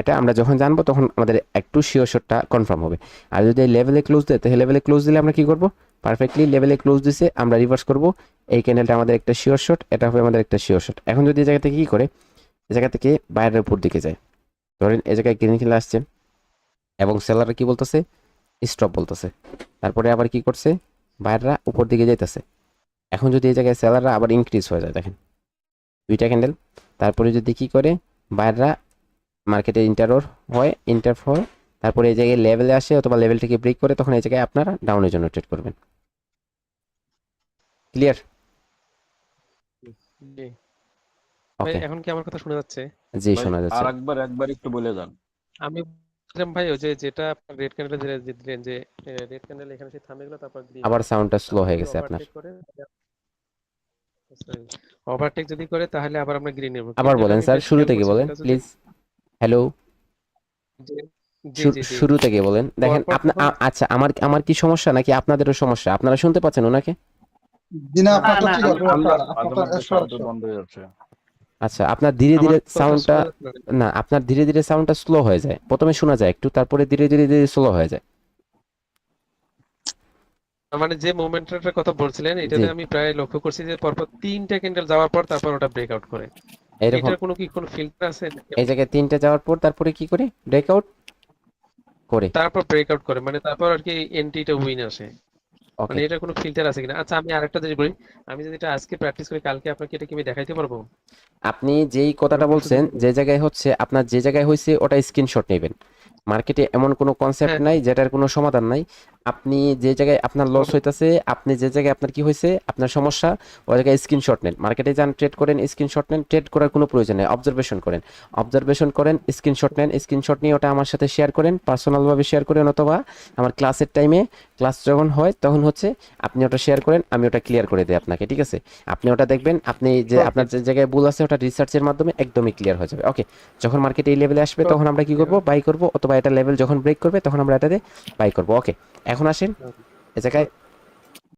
এটা আমরা যখন জানবো তখন আমাদের একটু শিওর শটটা কনফার্ম হবে। আর যদি এই লেভেলে ক্লোজ দেয়, তাহলে লেভেলে ক্লোজ দিলে আমরা কি করব? পারফেক্টলি লেভেলে ক্লোজ দিছে, আমরা রিভার্স করব। এই ক্যান্ডেলটা আমাদের একটা শিওর শট, এটা হবে আমাদের একটা শিওর শট। এখন যদি এই জায়গা থেকে কি করে? এই জায়গা থেকে বাইরের উপর দিকে যায়, ধরেন এই জায়গায় গ্রিন খেলে আসছে এবং সেলাররা কি বলতেছে? স্টপ বলতেছে। তারপরে আবার কি করছে? বায়াররা উপর দিকে যাইতেছে। এখন যদি এই জায়গায় সেলাররা আবার ইনক্রিজ হয়ে যায়, দেখেন দুইটা ক্যান্ডেল। তারপরে যদি কি করে? বায়াররা মার্কেটে ইন্টারোর হয়, ইন্টার হয়, তারপরে এই জায়গায় লেভেলে আসে অথবা লেভেলটাকে ব্রেক করে, তখন এই জায়গায় আপনারা ডাউনের জন্য ট্রেড করবেন। ক্লিয়ার? জি ভাই, ওকে, এখন কি আমার কথা শোনা যাচ্ছে? জি শোনা যাচ্ছে। একবার একটু বলে যান। আমি বলছিলাম ভাই, ওই যে যেটা আপনার রেড ক্যান্ডেল যে দিলেন, যে রেড ক্যান্ডেল এখানে সে থামে গেল, তারপর গ্রিন, আবার সাউন্ডটা স্লো তারপর হয়ে যদি গেছে আপনার। ওভারটেক করে, ওভারটেক যদি করে তাহলে আবার আমরা গ্রিন নেব। আবার কিন্তু বলেন আমি স্যার, বেশ শুরু খেয়াল থেকে করছি বলেন যেটা যদি প্লিজ। হ্যালো, জি জি জি শুরু থেকে বলেন। দেখেন পরপর আপনার, যখন আচ্ছা আমার আমার কি সমস্যা নাকি আপনাদেরও সমস্যা? আপনারা শুনতে পাচ্ছেন ওনাকে? জি না, না আপনার তো না ঠিক আছে, সাউন্ড বন্ধ হয়ে যাচ্ছে। আচ্ছা, আপনার ধীরে ধীরে আমার কথা সাউন্ডটা, শোনা যাচ্ছে না। না আপনার ধীরে ধীরে সাউন্ডটা স্লো হয়ে যায়। প্রথমে শোনা যায় একটু, তারপরে ধীরে ধীরে ধীরে স্লো হয়ে যায়। মানে যে মোমেন্টামটার কথা বলছিলেন, জি, এটাতে আমি প্রায় লক্ষ্য করছি যে পরপর তিনটা ক্যান্ডেল যাওয়ার পর তারপর ওটা ব্রেকআউট করে। এরকম এটার কি কোনো ফিল্টার আছে? এই জায়গায় তিনটে যাওয়ার পর তারপরে কি করে? ব্রেকআউট করে। তারপর ব্রেকআউট করে, মানে তারপর আর কি এন্ট্রিটা উইন আসে, ওকে, মানে এটার কোনো ফিল্টার আছে কিনা? আচ্ছা, আমি আরেকটা জিনিস বলি, আমি যদি এটা আজকে প্র্যাকটিস করি, কালকে আপনাকে এটা কি আমি দেখাইতে পারবো? আপনি যেই কথাটা আমার বলছেন, যে জায়গায় হচ্ছে আপনার যে জায়গায় হয়েছে ওটা স্ক্রিনশট নেবেন। মার্কেটে এমন কোনো কনসেপ্ট হ্যাঁ। নাই যেটার কোনো সমাধান নাই। আপনি যে জায়গায় আপনার লস হইতাছে, আপনি যে জায়গায় আপনার কি হয়েছে, আপনার সমস্যা, ওই জায়গায় স্ক্রিনশট নেন, মার্কেটে যান, ট্রেড করেন, স্ক্রিনশট নেন। ট্রেড করার কোনো প্রয়োজন নেই, অবজারভেশন করেন, স্ক্রিনশট নেন, স্ক্রিনশট নিয়ে ওটা আমার সাথে শেয়ার করেন, পার্সোনালভাবে শেয়ার করেন, অথবা আমার ক্লাসের টাইমে, ক্লাস যখন হয় তখন হচ্ছে আপনি ওটা শেয়ার করেন, আমি ওটা ক্লিয়ার করে দিই আপনাকে, ঠিক আছে? আপনি ওটা দেখবেন, আপনি যে আপনার যে জায়গায় ভুল আছে ওটা রিসার্চের মাধ্যমে একদমই ক্লিয়ার হয়ে যাবে। ওকে, যখন মার্কেট এই লেভেলে আসবে তখন আমরা কি করব, বাই করব, অথবা এটা লেভেল যখন ব্রেক করবে তখন আমরা এটাতে বাই করব। ওকে, এখন আসেন এ জায়গায়